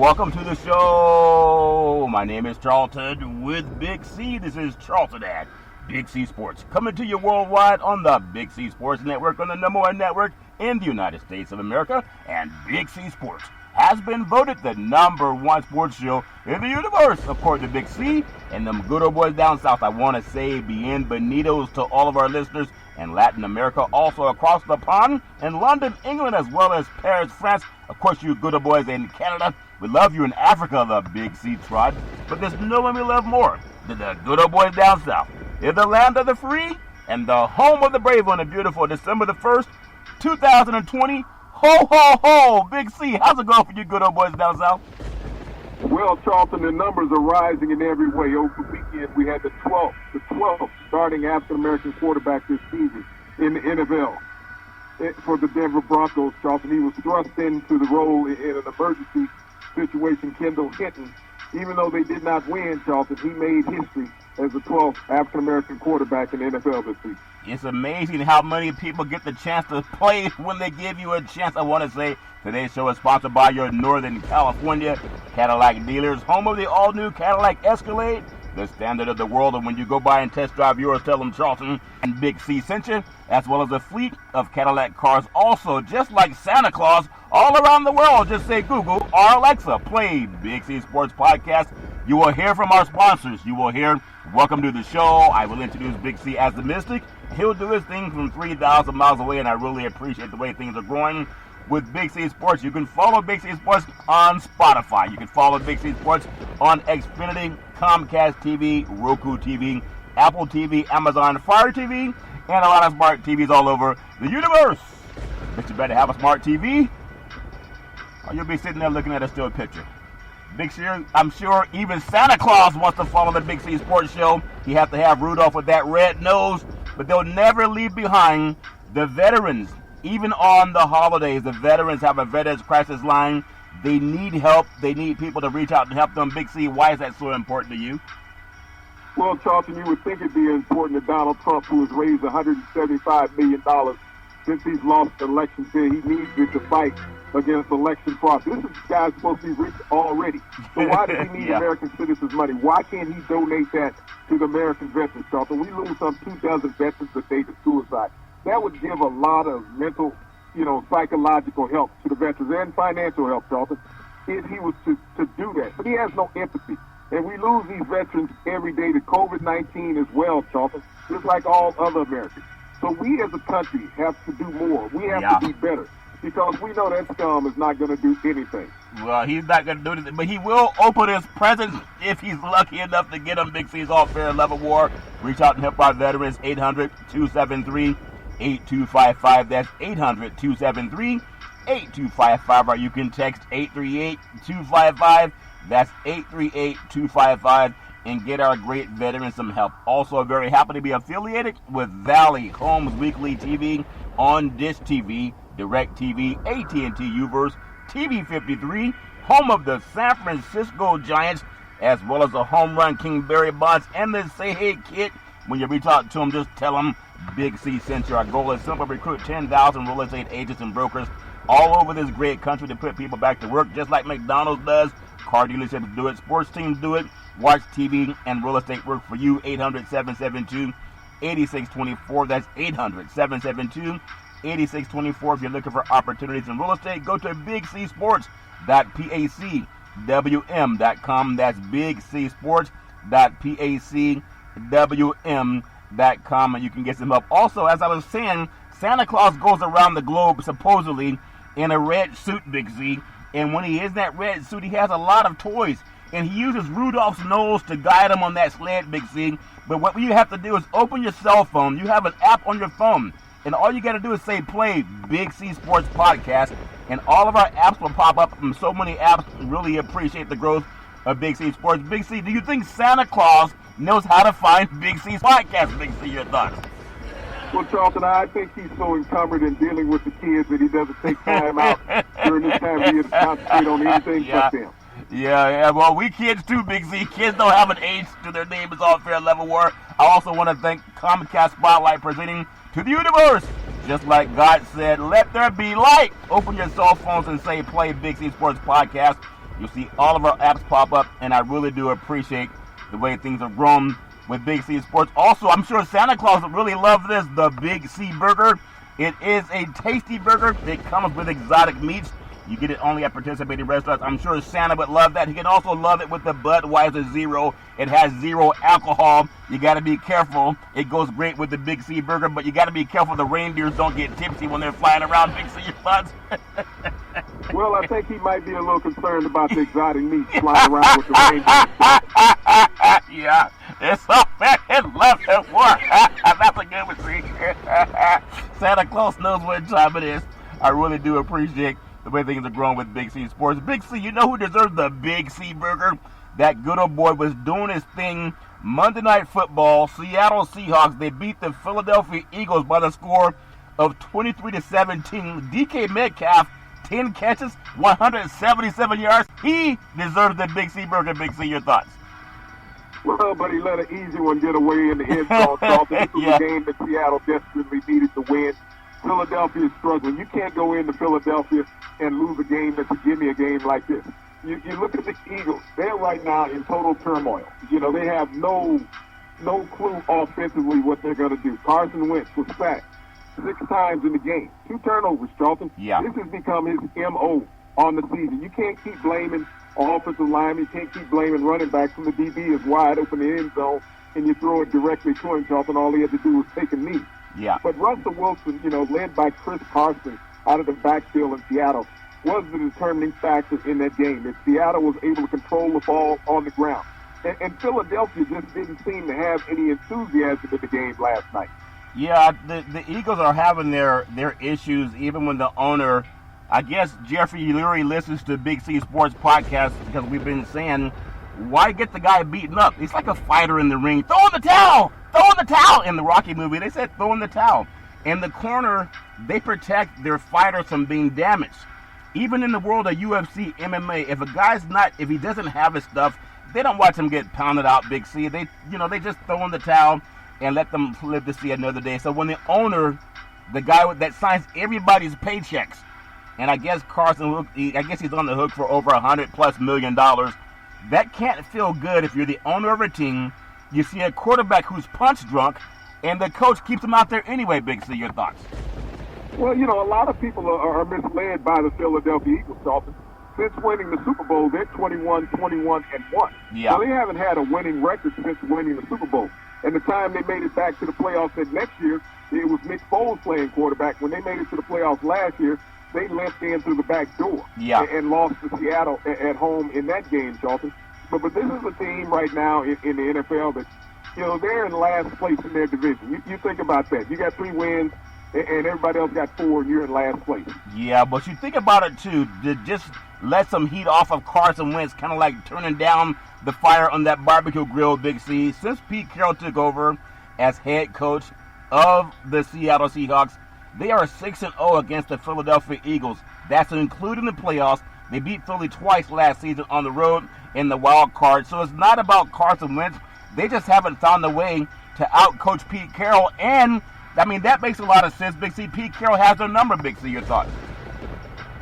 welcome to the show. My name is Charlton with Big C. This is Charlton at Big C Sports, coming to you worldwide on the Big C Sports Network, on the number one network in the United States of America. And Big C Sports has been voted the number one sports show in the universe, according to Big C. And them good old boys down south, I want to say bienvenidos to all of our listeners in Latin America, also across the pond, in London, England, as well as Paris, France. Of course, you good old boys in Canada. We love you in Africa, the Big C tribe. But there's no one we love more than the good old boys down south. In the land of the free and the home of the brave on the beautiful December the 1st, 2020. Ho, ho, ho! Big C, how's it going for you good old boys down south? Well, Charlton, the numbers are rising in every way. Over the weekend, we had the 12th starting African-American quarterback this season in the NFL. For the Denver Broncos, Charlton, he was thrust into the role in an emergency situation, Kendall Hinton. Even though they did not win, Charlton, he made history as the 12th African-American quarterback in the NFL this week. It's amazing how many people get the chance to play when they give you a chance. I want to say today's show is sponsored by your Northern California Cadillac dealers, home of the all-new Cadillac Escalade, the standard of the world. And when you go by and test drive yours, tell them Charlton and Big C sent you, as well as a fleet of Cadillac cars. Also, just like Santa Claus, all around the world, just say Google or Alexa, play Big C Sports Podcast. You will hear from our sponsors. You will hear welcome to the show. I will introduce Big C as the Mystic. He'll do his thing from 3,000 miles away, and I really appreciate the way things are growing with Big C Sports. You can follow Big C Sports on Spotify. You can follow Big C Sports on Xfinity, Comcast TV, Roku TV, Apple TV, Amazon Fire TV, and a lot of smart TVs all over the universe. But you better have a smart TV, or you'll be sitting there looking at a still picture. Big C, I'm sure even Santa Claus wants to follow the Big C Sports Show. He has to have Rudolph with that red nose, but they'll never leave behind the veterans. Even on the holidays, the veterans have a Veterans Crisis Line. They need help. They need people to reach out and help them. Big C, why is that so important to you? Well, Charlton, you would think it'd be important to Donald Trump, who has raised $175 million since he's lost the election. He needs it to fight against election fraud. This guy's supposed to be rich already. So why does he need American citizens' money? Why can't he donate that to the American veterans, Charlton? We lose some 2,000 veterans a day to suicide. That would give a lot of mental, psychological help to the veterans and financial help, Charlton, if he was to do that. But he has no empathy. And we lose these veterans every day to COVID-19 as well, Charlton, just like all other Americans. So we as a country have to do more. We have to be better, because we know that scum is not going to do anything. Well, he's not going to do anything, but he will open his presents if he's lucky enough to get them. Big C's All Fair Level War. Reach out and help our veterans, 800-273-8255. That's 800-273-8255. Or you can text 838-255. That's 838-255. And get our great veterans some help. Also, very happy to be affiliated with Valley Homes Weekly TV on Dish TV, Direct TV, AT&T Uverse, TV 53, home of the San Francisco Giants, as well as the Home Run King Barry Bonds and the Say Hey Kid. When you reach out to them, just tell them Big C sent you. Our goal is simple: recruit 10,000 real estate agents and brokers all over this great country to put people back to work, just like McDonald's does. Car dealerships do it, sports teams do it, watch TV and real estate work for you. 800-772-8624. That's 800-772-8624. If you're looking for opportunities in real estate, go to bigcsports.pacwm.com. That's bigcsports.pacwm.com, and you can get some help. Also, as I was saying, Santa Claus goes around the globe supposedly in a red suit, Big C. And when he is in that red suit, he has a lot of toys. And he uses Rudolph's nose to guide him on that sled, Big C. But what you have to do is open your cell phone. You have an app on your phone. And all you got to do is say, play Big C Sports Podcast. And all of our apps will pop up. And so many apps really appreciate the growth of Big C Sports. Big C, do you think Santa Claus knows how to find Big C's podcast? Big C, your thoughts? Well, Charlton, I think he's so encumbered in dealing with the kids that he doesn't take time out during this time of year to concentrate on anything but them. Yeah, well, we kids too, Big Z. Kids don't have an age to their name. It's All Fair Level War. I also want to thank Comcast Spotlight presenting to the universe. Just like God said, let there be light. Open your cell phones and say, play Big C Sports Podcast. You'll see all of our apps pop up, and I really do appreciate the way things have grown with Big C Sports. Also, I'm sure Santa Claus would really love this, the Big C Burger. It is a tasty burger. It comes with exotic meats. You get it only at participating restaurants. I'm sure Santa would love that. He can also love it with the Budweiser Zero. It has 0 alcohol. You got to be careful. It goes great with the Big C Burger, but you got to be careful the reindeers don't get tipsy when they're flying around. Big C, your thoughts? Well, I think he might be a little concerned about the exotic meat flying around with the reindeers. Yeah, it's so bad. Love it more. That's a good one, see. Santa Claus knows what time it is. I really do appreciate the way things are growing with Big C Sports. Big C, you know who deserves the Big C Burger? That good old boy was doing his thing. Monday Night Football, Seattle Seahawks, they beat the Philadelphia Eagles by the score of 23-17. DK Metcalf, 10 catches, 177 yards. He deserves the Big C Burger. Big C, your thoughts? Well, but he let an easy one get away in the end zone. This was a game that Seattle desperately needed to win. Philadelphia is struggling. You can't go into Philadelphia and lose a game that's a gimme a game like this. You look at the Eagles. They're right now in total turmoil. You know, they have no clue offensively what they're going to do. Carson Wentz was sacked 6 times in the game. 2 turnovers, Charlton. Yeah. This has become his M.O. on the season. You can't keep blaming offensive linemen. You can't keep blaming running backs when the DB is wide open in the end zone and you throw it directly to him, Charlton. All he had to do was take a knee. Yeah. But Russell Wilson, you know, led by Chris Carson out of the backfield in Seattle, was the determining factor in that game. If Seattle was able to control the ball on the ground. And Philadelphia just didn't seem to have any enthusiasm in the game last night. Yeah, the Eagles are having their issues, even when the owner, I guess Jeffrey Lurie listens to Big C Sports podcast, because we've been saying, why get the guy beaten up? He's like a fighter in the ring. Throw in the towel! Throw in the towel! In the Rocky movie, they said throw in the towel. In the corner, they protect their fighters from being damaged. Even in the world of UFC, MMA, if he doesn't have his stuff, they don't watch him get pounded out, Big C. They just throw in the towel and let them live to see another day. So when the owner, the guy that signs everybody's paychecks, and I guess he's on the hook for over $100+ million. That can't feel good if you're the owner of a team. You see a quarterback who's punch drunk, and the coach keeps him out there anyway. Big C, your thoughts? Well, you know, a lot of people are misled by the Philadelphia Eagles, Charlton. Since winning the Super Bowl, they're 21-1. Yeah. So they haven't had a winning record since winning the Super Bowl. And the time they made it back to the playoffs that next year, it was Nick Foles playing quarterback. When they made it to the playoffs last year, they left in through the back door and lost to Seattle at home in that game, Charlton. But this is a team right now in the NFL that, you know, they're in last place in their division. You think about that. You got 3 wins, and everybody else got 4, and you're in last place. Yeah, but you think about it, too. To just let some heat off of Carson Wentz, kind of like turning down the fire on that barbecue grill, Big C. Since Pete Carroll took over as head coach of the Seattle Seahawks, they are 6-0 against the Philadelphia Eagles. That's including the playoffs. They beat Philly twice last season on the road in the wild card. So it's not about Carson Wentz. They just haven't found a way to outcoach Pete Carroll. And, I mean, that makes a lot of sense, Big C. Pete Carroll has their number, Big C. Your thoughts?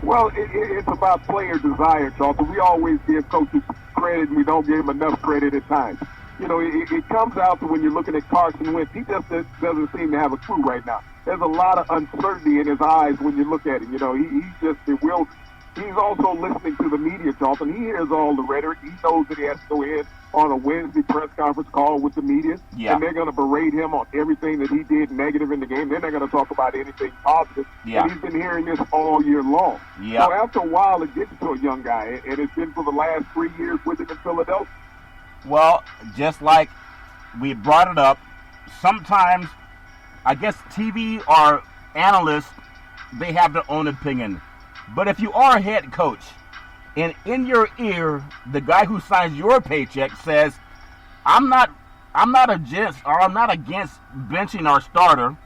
Well, it's about player desire, Charlton. We always give coaches credit, and we don't give them enough credit at times. You know, it comes out to when you're looking at Carson Wentz, he just doesn't seem to have a clue right now. There's a lot of uncertainty in his eyes when you look at him. You know, he's just bewildered. He's also listening to the media, Charlton. He hears all the rhetoric. He knows that he has to go in on a Wednesday press conference call with the media, and they're going to berate him on everything that he did negative in the game. They're not going to talk about anything positive. Yeah. And he's been hearing this all year long. Yeah. So after a while, it gets to a young guy, and it's been for the last 3 years with him in Philadelphia. Well, just like we brought it up, sometimes I guess TV or analysts, they have their own opinion. But if you are a head coach, and in your ear, the guy who signs your paycheck says, I'm not against benching our starter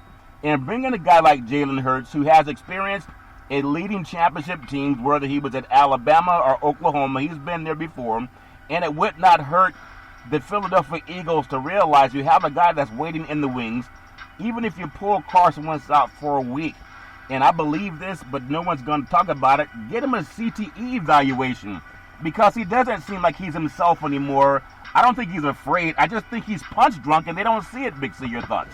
and bringing a guy like Jalen Hurts, who has experience in leading championship teams, whether he was at Alabama or Oklahoma. He's been there before. And it would not hurt the Philadelphia Eagles to realize you have a guy that's waiting in the wings, even if you pull Carson Wentz out for a week. And I believe this, but no one's going to talk about it. Get him a CTE evaluation. because he doesn't seem like he's himself anymore. I don't think he's afraid. I just think he's punch drunk, and they don't see it, Big C. Your thoughts?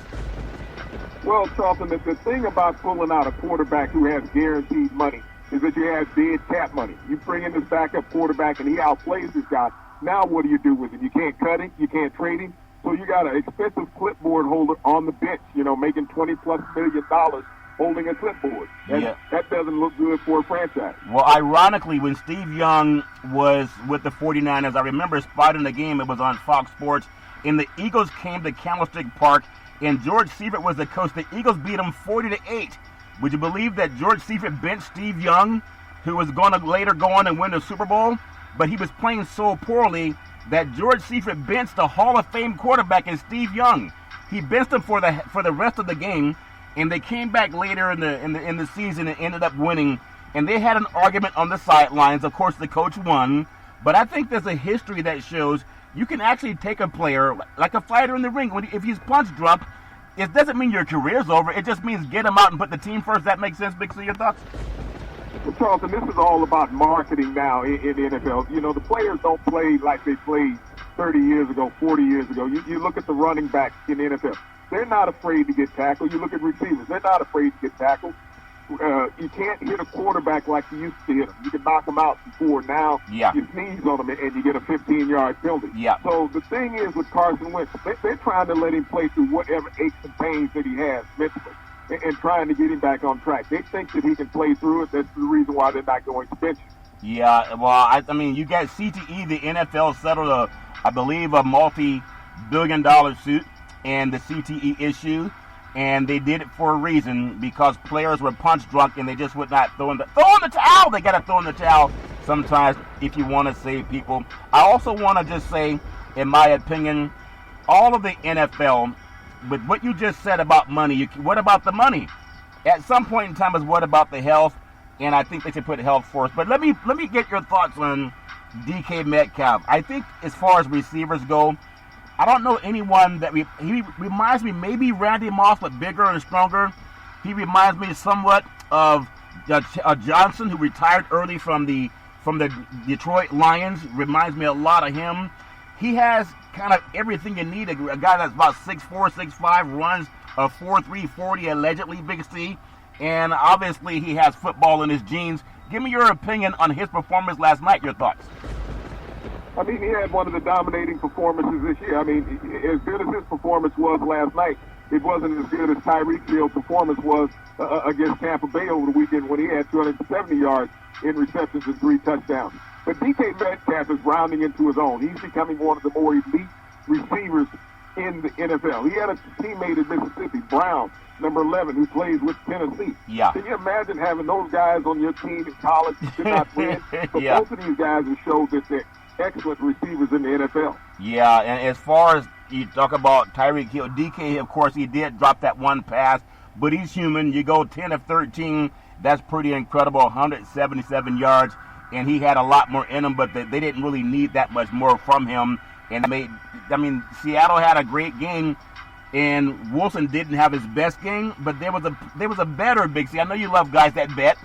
Well, Charlton, the thing about pulling out a quarterback who has guaranteed money is that you have dead cap money. You bring in this backup quarterback, and he outplays this guy. Now what do you do with him? You can't cut him. You can't trade him. So you got an expensive clipboard holder on the bench, making $20+ million holding a clipboard. That doesn't look good for a franchise. Well, ironically, when Steve Young was with the 49ers, I remember spotting the game. It was on Fox Sports, and the Eagles came to Candlestick Park, and George Seifert was the coach. The Eagles beat them 40-8. Would you believe that George Seifert benched Steve Young, who was going to later go on and win the Super Bowl? But he was playing so poorly that George Seifert benched the Hall of Fame quarterback in Steve Young. He benched him for the rest of the game, and they came back later in the season and ended up winning. And they had an argument on the sidelines. Of course, the coach won. But I think there's a history that shows you can actually take a player like a fighter in the ring. If he's punch drunk, it doesn't mean your career's over. It just means get him out and put the team first. That makes sense, Big C? Your thoughts? Well, Charlton, this is all about marketing now in the NFL. The players don't play like they played 30 years ago, 40 years ago. You look at the running backs in the NFL. They're not afraid to get tackled. You look at receivers. They're not afraid to get tackled. You can't hit a quarterback like you used to hit him. You can knock him out before. Now you sneeze on him and you get a 15-yard penalty. Yeah. So the thing is with Carson Wentz, they're trying to let him play through whatever aches and pains that he has mentally and trying to get him back on track. They think that he can play through it. That's the reason why they're not going to bench him. Yeah, well, I mean, you got CTE. The NFL settled, I believe, a multi-billion-dollar suit and the CTE issue. And they did it for a reason, because players were punch drunk and they just would not throw in the towel. They got to throw in the towel sometimes if you want to save people. I also want to just say, in my opinion, all of the NFL, with what you just said about money, what about the money? At some point in time, is what about the health? And I think they should put health first. But let me get your thoughts on DK Metcalf. I think as far as receivers go, I don't know anyone that he reminds me, maybe Randy Moss, but bigger and stronger. He reminds me somewhat of Johnson, who retired early from the Detroit Lions. Reminds me a lot of him. He has kind of everything you need. A guy that's about 6'4", 6'5", runs a 4.3 40 allegedly, Big C. And obviously he has football in his genes. Give me your opinion on his performance last night. Your thoughts? I mean, he had one of the dominating performances this year. I mean, as good as his performance was last night, it wasn't as good as Tyreek Hill's performance was against Tampa Bay over the weekend when he had 270 yards in receptions and 3 touchdowns. But DK Metcalf is rounding into his own. He's becoming one of the more elite receivers in the NFL. He had a teammate in Mississippi, Brown, number 11, who plays with Tennessee. Yeah. Can you imagine having those guys on your team in college who did not win? But both of these guys have showed that they're excellent receivers in the NFL. Yeah, and as far as you talk about Tyreek Hill, DK, of course, he did drop that one pass, but he's human. You go 10 of 13, that's pretty incredible, 177 yards, and he had a lot more in him, but they didn't really need that much more from him. And Seattle had a great game, and Wilson didn't have his best game, but there was a better Big C. I know you love guys that bet,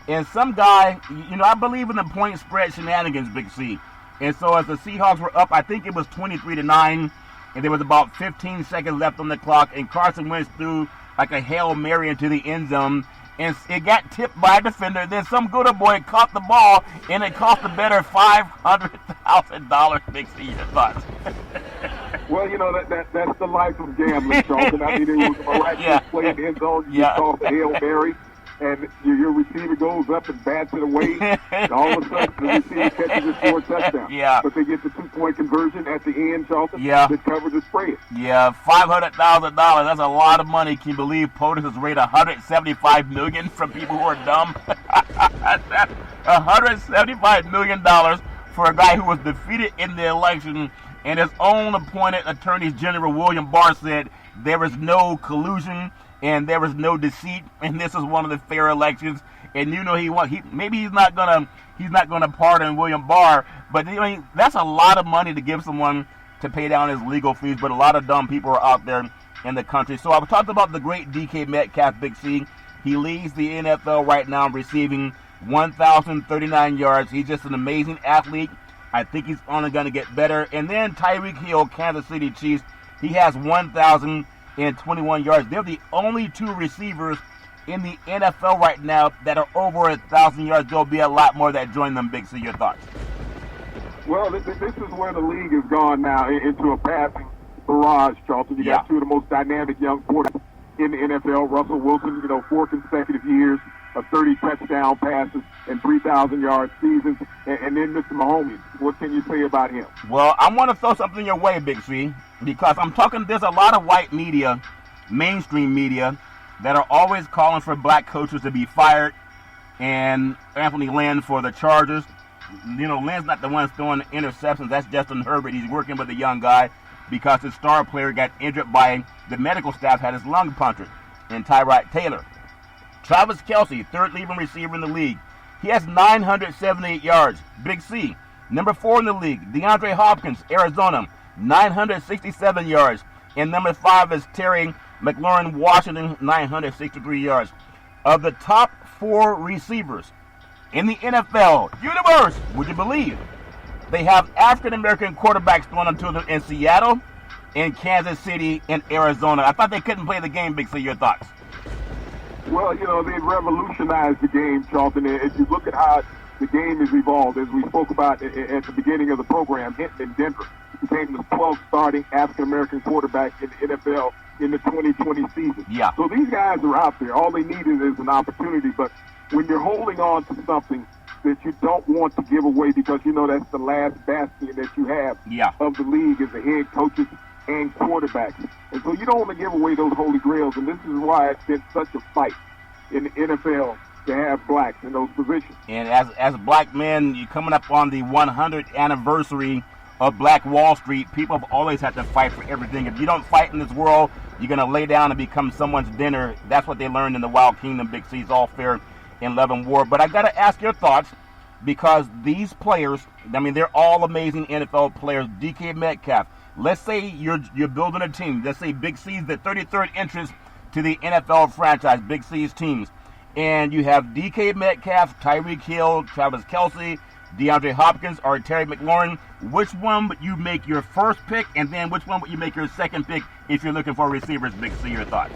and some guy, I believe in the point spread shenanigans, Big C. And so as the Seahawks were up, I think it was 23-9, and there was about 15 seconds left on the clock, and Carson Wentz threw like a Hail Mary into the end zone, and it got tipped by a defender. Then some good old boy caught the ball, and it cost the better $500,000. Big C, your thoughts? Well, that's the life of gambling, Charlton. I mean, it was a miraculous play in the end zone. You toss the Hail Mary, and your receiver goes up and bats it away, and all of a sudden the receiver catches it for a touchdown. Yeah. But they get the 2-point conversion at the end, Charlton, that covers the spread. Yeah, $500,000. That's a lot of money. Can you believe POTUS has raised $175 million from people who are dumb? $175 million for a guy who was defeated in the election, and his own appointed Attorney General William Barr said there is no collusion and there was no deceit, and this is one of the fair elections. And maybe he's not gonna pardon William Barr, but that's a lot of money to give someone to pay down his legal fees. But a lot of dumb people are out there in the country. So I've talked about the great DK Metcalf, Big C. He leads the NFL right now in receiving. 1,039 yards. He's just an amazing athlete. I think he's only going to get better. And then Tyreek Hill, Kansas City Chiefs, he has 1,021 yards. They're the only two receivers in the NFL right now that are over 1,000 yards. There'll be a lot more that join them. Big C, your thoughts? Well, this is where the league has gone now, into a passing barrage, Charlton. You got two of the most dynamic young quarterbacks in the NFL. Russell Wilson, 4 consecutive years of 30 touchdown passes and 3,000-yard seasons. And then Mr. Mahomes, what can you say about him? Well, I want to throw something your way, Big C, because there's a lot of white media, mainstream media, that are always calling for black coaches to be fired, and Anthony Lynn for the Chargers. Lynn's not the one throwing interceptions. That's Justin Herbert. He's working with a young guy because his star player got injured by the medical staff, had his lung punctured, and Tyrod Taylor. Travis Kelce, third leading receiver in the league. He has 978 yards. Big C. Number 4 in the league, DeAndre Hopkins, Arizona, 967 yards. And number 5 is Terry McLaurin, Washington, 963 yards. Of the top 4 receivers in the NFL universe, would you believe, they have African-American quarterbacks throwing them to them in Seattle, in Kansas City, and Arizona. I thought they couldn't play the game, Big C. Your thoughts? Well, they've revolutionized the game, Charlton. If you look at how the game has evolved, as we spoke about at the beginning of the program, Hinton in Denver became the 12th starting African-American quarterback in the NFL in the 2020 season. Yeah. So these guys are out there. All they needed is an opportunity. But when you're holding on to something that you don't want to give away because that's the last bastion that you have of the league as the head coaches and quarterbacks. And so you don't want to give away those holy grails. And this is why it's been such a fight in the NFL to have blacks in those positions. And as black men, you're coming up on the 100th anniversary of Black Wall Street. People have always had to fight for everything. If you don't fight in this world, you're going to lay down and become someone's dinner. That's what they learned in the Wild Kingdom. Big C's all fair in love and war. But I got to ask your thoughts, because these players, they're all amazing NFL players. DK Metcalf, let's say you're building a team. Let's say Big C's the 33rd entrance to the NFL franchise, Big C's teams. And you have DK Metcalf, Tyreek Hill, Travis Kelce, DeAndre Hopkins, or Terry McLaurin. Which one would you make your first pick, and then which one would you make your second pick if you're looking for receivers? Big C, your thoughts?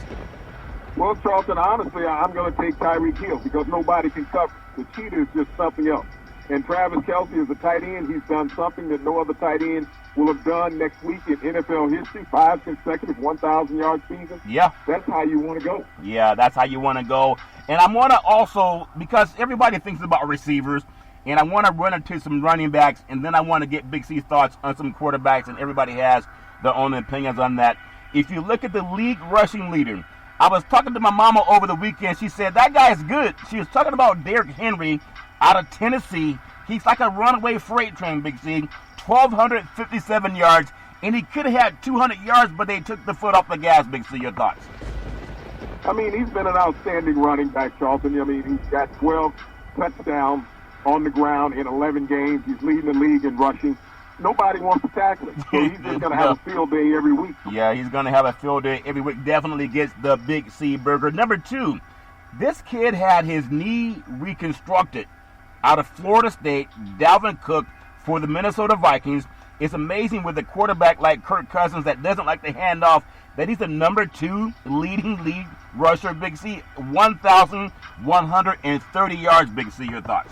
Well, Charlton, honestly, I'm going to take Tyreek Hill because nobody can cover. The cheetah is just something else. And Travis Kelce is a tight end. He's done something that no other tight end will have done next week in NFL history. 5 consecutive 1,000-yard seasons. Yeah. That's how you want to go. Yeah, that's how you want to go. And I want to also, because everybody thinks about receivers, and I want to run into some running backs, and then I want to get Big C's thoughts on some quarterbacks, and everybody has their own opinions on that. If you look at the league rushing leader, I was talking to my mama over the weekend. She said, that guy's good. She was talking about Derrick Henry out of Tennessee. He's like a runaway freight train, Big C. 1,257 yards, and he could have had 200 yards, but they took the foot off the gas, Big C. Your thoughts? He's been an outstanding running back, Charlton. He's got 12 touchdowns on the ground in 11 games. He's leading the league in rushing. Nobody wants to tackle him, so he's just going to have a field day every week. Yeah, he's going to have a field day every week. Definitely gets the Big C burger. Number 2, this kid had his knee reconstructed out of Florida State, Dalvin Cook, for the Minnesota Vikings. It's amazing with a quarterback like Kirk Cousins that doesn't like to hand off, that he's the number 2 leading league rusher, Big C. 1,130 yards, Big C. Your thoughts?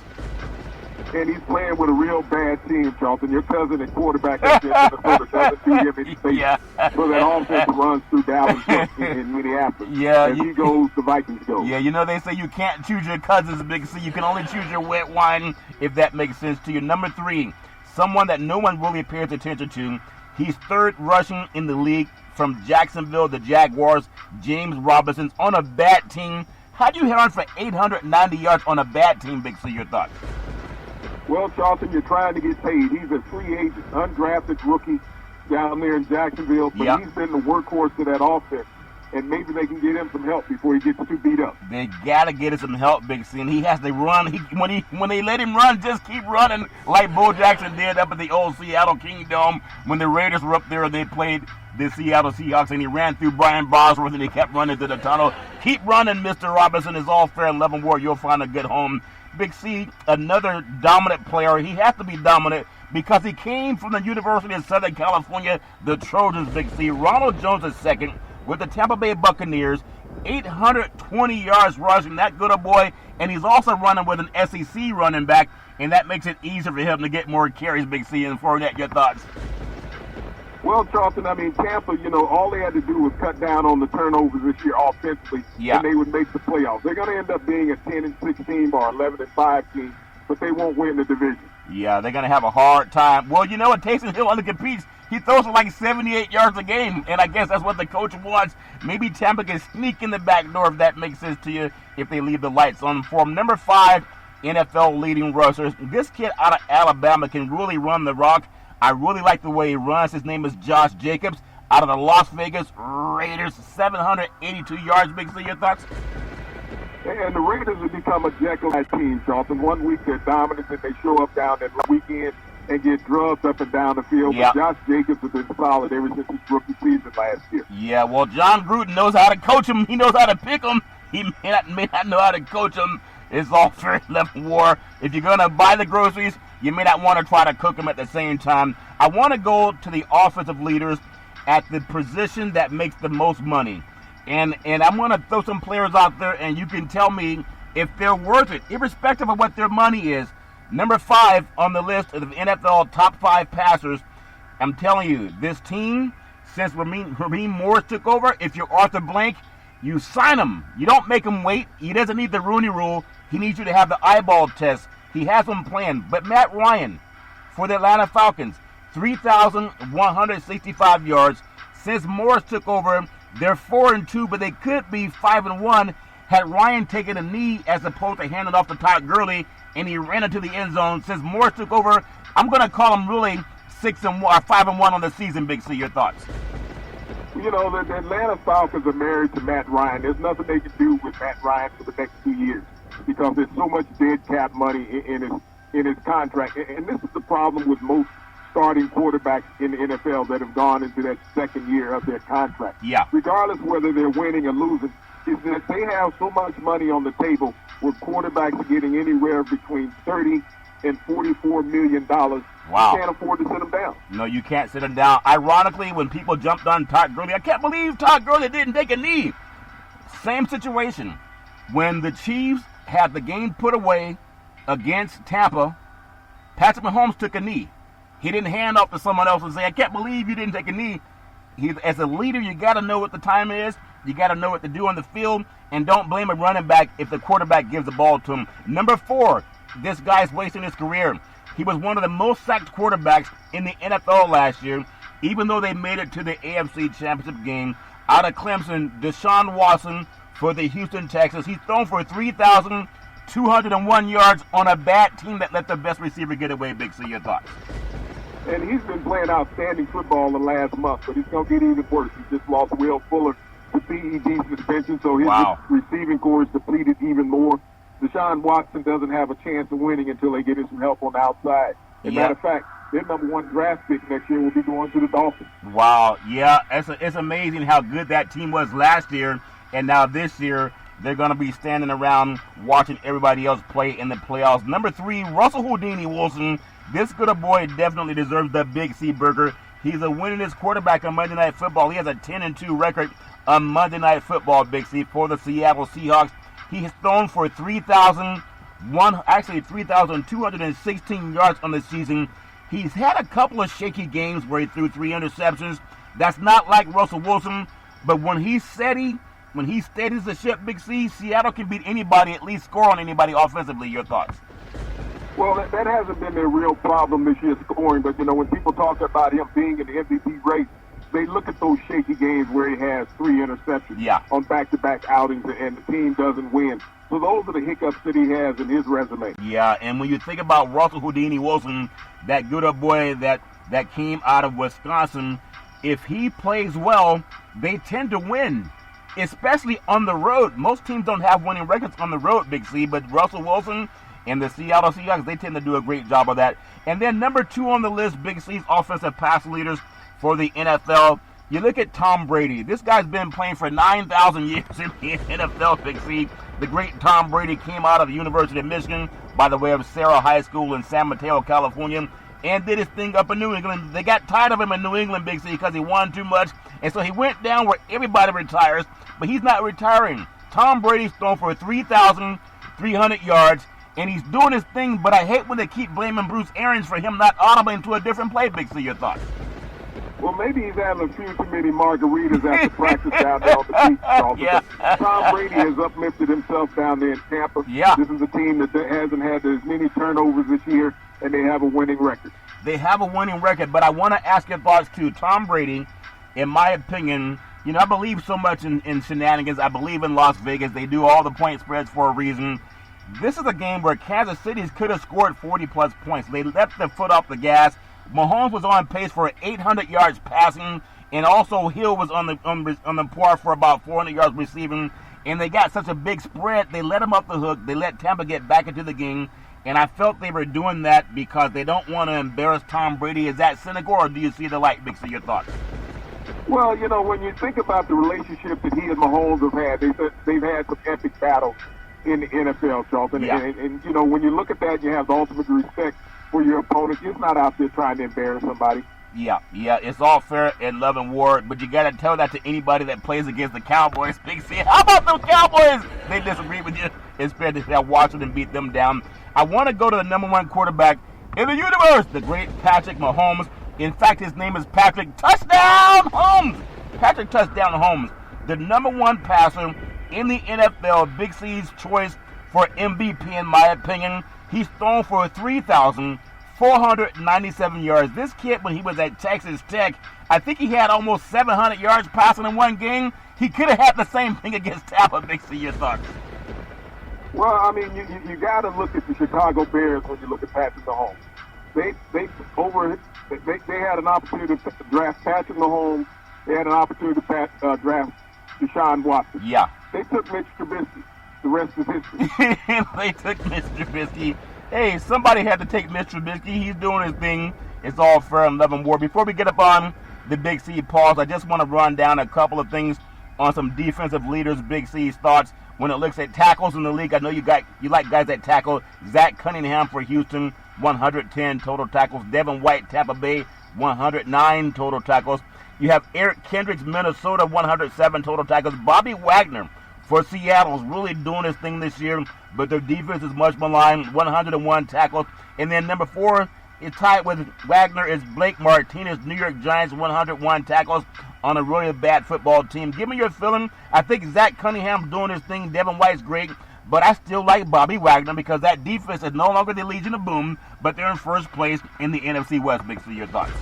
And he's playing with a real bad team, Charlton. Your cousin at quarterback at Minnesota doesn't do him any space so that offense runs through Dalvin Cook in Minneapolis. Yeah, as he goes, the Vikings go. Yeah, they say you can't choose your cousins, Big C. You can only choose your wet wine, if that makes sense to you. Number 3, someone that no one really pays attention to. He's 3rd rushing in the league from Jacksonville, the Jaguars. James Robinson's on a bad team. How do you run for 890 yards on a bad team, Big C? Your thoughts? Well, Charlton, you're trying to get paid. He's a free agent, undrafted rookie down there in Jacksonville, but he's been the workhorse of that offense. And maybe they can get him some help before he gets too beat up. They gotta get him some help, Big C. And he has to run. When they let him run, just keep running like Bo Jackson did up at the old Seattle Kingdom when the Raiders were up there and they played the Seattle Seahawks, and he ran through Brian Bosworth and he kept running to the tunnel. Keep running, Mr. Robinson. Is all fair in love and war. You'll find a good home Big C, another dominant player. He has to be dominant because he came from the University of Southern California, the Trojans, Big C. Ronald Jones II with the Tampa Bay Buccaneers, 820 yards rushing, that good a boy, and he's also running with an SEC running back, and that makes it easier for him to get more carries, Big C. And Fournette, your thoughts? Well, Charlton, I mean, Tampa, all they had to do was cut down on the turnovers this year offensively, and they would make the playoffs. They're going to end up being a 10-6 team or 11-5 team, but they won't win the division. Yeah, they're going to have a hard time. Well, what Taysom Hill undercompetes, he throws for like 78 yards a game, and I guess that's what the coach wants. Maybe Tampa can sneak in the back door, if that makes sense to you, if they leave the lights on for him. Number 5, NFL leading rushers. This kid out of Alabama can really run the rock. I really like the way he runs. His name is Josh Jacobs out of the Las Vegas Raiders, 782 yards. Big C, your thoughts? And the Raiders have become a Jekyll-like team, Charlton. One week they're dominant and they show up down that weekend and get drugged up and down the field. Yep. But Josh Jacobs has been solid ever since his rookie season last year. Yeah, well, John Gruden knows how to coach him. He knows how to pick him. He may not know how to coach him. It's all fair level war. If you're going to buy the groceries, you may not want to try to cook them at the same time. I want to go to the offensive leaders at the position that makes the most money. And I'm going to throw some players out there, and you can tell me if they're worth it, irrespective of what their money is. Number 5 on the list of the NFL top 5 passers. I'm telling you, this team, since Raheem Morris took over, if you're Arthur Blank, you sign him. You don't make him wait. He doesn't need the Rooney Rule. He needs you to have the eyeball test. He has them planned. But Matt Ryan for the Atlanta Falcons, 3,165 yards. Since Morris took over, they're 4-2, but they could be 5-1 had Ryan taken a knee as opposed to handing off to Todd Gurley, and he ran into the end zone. Since Morris took over, I'm going to call him really 6-1 or 5-1 on the season. Big C, your thoughts? The Atlanta Falcons are married to Matt Ryan. There's nothing they can do with Matt Ryan for the next 2 years because there's so much dead cap money in his contract. And this is the problem with most starting quarterbacks in the NFL that have gone into that second year of their contract. Yeah. Regardless whether they're winning or losing, is that they have so much money on the table where quarterbacks are getting anywhere between $30 and $44 million. Wow. You can't afford to sit them down. No, you can't sit him down. Ironically, when people jumped on Todd Gurley, I can't believe Todd Gurley didn't take a knee. Same situation. When the Chiefs had the game put away against Tampa, Patrick Mahomes took a knee. He didn't hand off to someone else and say, I can't believe you didn't take a knee. As a leader, you got to know what the time is. You got to know what to do on the field. And don't blame a running back if the quarterback gives the ball to him. Number 4, this guy's wasting his career. He was one of the most sacked quarterbacks in the NFL last year, even though they made it to the AFC Championship game. Out of Clemson, Deshaun Watson for the Houston Texans. He's thrown for 3,201 yards on a bad team that let their best receiver get away. Big C, your thoughts? And he's been playing outstanding football the last month, but it's going to get even worse. He just lost Will Fuller to PED suspension, so his receiving core is depleted even more. Deshaun Watson doesn't have a chance of winning until they get him some help on the outside. As a matter of fact, their number 1 draft pick next year will be going to the Dolphins. Wow, yeah, it's amazing how good that team was last year, and now this year they're going to be standing around watching everybody else play in the playoffs. Number 3, Russell Houdini Wilson. This good boy definitely deserves the Big C burger. He's a winningest quarterback on Monday Night Football. He has a 10-2 record on Monday Night Football, Big C, for the Seattle Seahawks. He has thrown for 3,216 yards on the season. He's had a couple of shaky games where he threw 3 interceptions. That's not like Russell Wilson, but when he steadies the ship, Big C, Seattle can beat anybody, at least score on anybody offensively. Your thoughts? Well, that hasn't been their real problem this year, scoring. But, when people talk about him being in the MVP race, they look at those shaky games where he has 3 interceptions on back-to-back outings and the team doesn't win. So those are the hiccups that he has in his resume. Yeah, and when you think about Russell Houdini Wilson, that good boy that came out of Wisconsin, if he plays well, they tend to win, especially on the road. Most teams don't have winning records on the road, Big C, but Russell Wilson and the Seattle Seahawks, they tend to do a great job of that. And then number 2 on the list, Big C's offensive pass leaders for the NFL, You look at Tom Brady. This guy's been playing for 9,000 years in the NFL, Big C. The great Tom Brady came out of the University of Michigan by the way of Sarah High School in San Mateo, California, and did his thing up in New England. They got tired of him in New England, Big C, because he won too much, and so he went down where everybody retires, but he's not retiring. Tom Brady's thrown for 3,300 yards, and he's doing his thing, but I hate when they keep blaming Bruce Arians for him not audibling to a different play, Big C. Your thoughts? Well, maybe he's having a few too many margaritas after practice down there on the beach, Charles. Yeah. Tom Brady has uplifted himself down there in Tampa. Yeah. This is a team that hasn't had as many turnovers this year, and they have a winning record. They have a winning record, but I want to ask your thoughts too. Tom Brady, in my opinion, I believe so much in shenanigans. I believe in Las Vegas. They do all the point spreads for a reason. This is a game where Kansas City could have scored 40-plus points. They left their foot off the gas. Mahomes was on pace for 800 yards passing, and also Hill was on the par for about 400 yards receiving. And they got such a big spread, they let him up the hook. They let Tampa get back into the game, and I felt they were doing that because they don't want to embarrass Tom Brady. Is that cynical, or do you see the light, Big C? Your thoughts? Well, when you think about the relationship that he and Mahomes have had, they've had some epic battles in the NFL, Charlton. Yeah. And when you look at that, you have the ultimate respect for your opponent. You're not out there trying to embarrass somebody. Yeah, it's all fair in love and war, but you got to tell that to anybody that plays against the Cowboys. Big C, how about those Cowboys? They disagree with you. It's fair to have Washington beat them down. I want to go to the number one quarterback in the universe, the great Patrick Mahomes. In fact, his name is Patrick Touchdown Holmes. Patrick Touchdown Holmes, the number one passer in the NFL, Big C's choice for MVP, in my opinion. He's thrown for 3,497 yards. This kid, when he was at Texas Tech, I think he had almost 700 yards passing in one game. He could have had the same thing against Tampa. Big C, your thoughts? Well, I mean, you got to look at the Chicago Bears when you look at Patrick Mahomes. They had an opportunity to draft Patrick Mahomes. They had an opportunity to draft Deshaun Watson. Yeah. They took Mitch Trubisky. The rest is history. They took Mr. Trubisky. Hey, somebody had to take Mr. Trubisky. He's doing his thing. It's all fair in love and war. Before we get up on the Big C pause, I just want to run down a couple of things on some defensive leaders, Big C's thoughts. When it looks at tackles in the league, I know you like guys that tackle. Zach Cunningham for Houston, 110 total tackles. Devin White, Tampa Bay, 109 total tackles. You have Eric Kendricks, Minnesota, 107 total tackles. Bobby Wagner for Seattle's really doing his thing this year, but their defense is much maligned, 101 tackles. And then number 4 is tied with Wagner is Blake Martinez, New York Giants, 101 tackles on a really bad football team. Give me your feeling. I think Zach Cunningham's doing his thing. Devin White's great, but I still like Bobby Wagner because that defense is no longer the Legion of Boom, but they're in first place in the NFC West. Big C, your thoughts?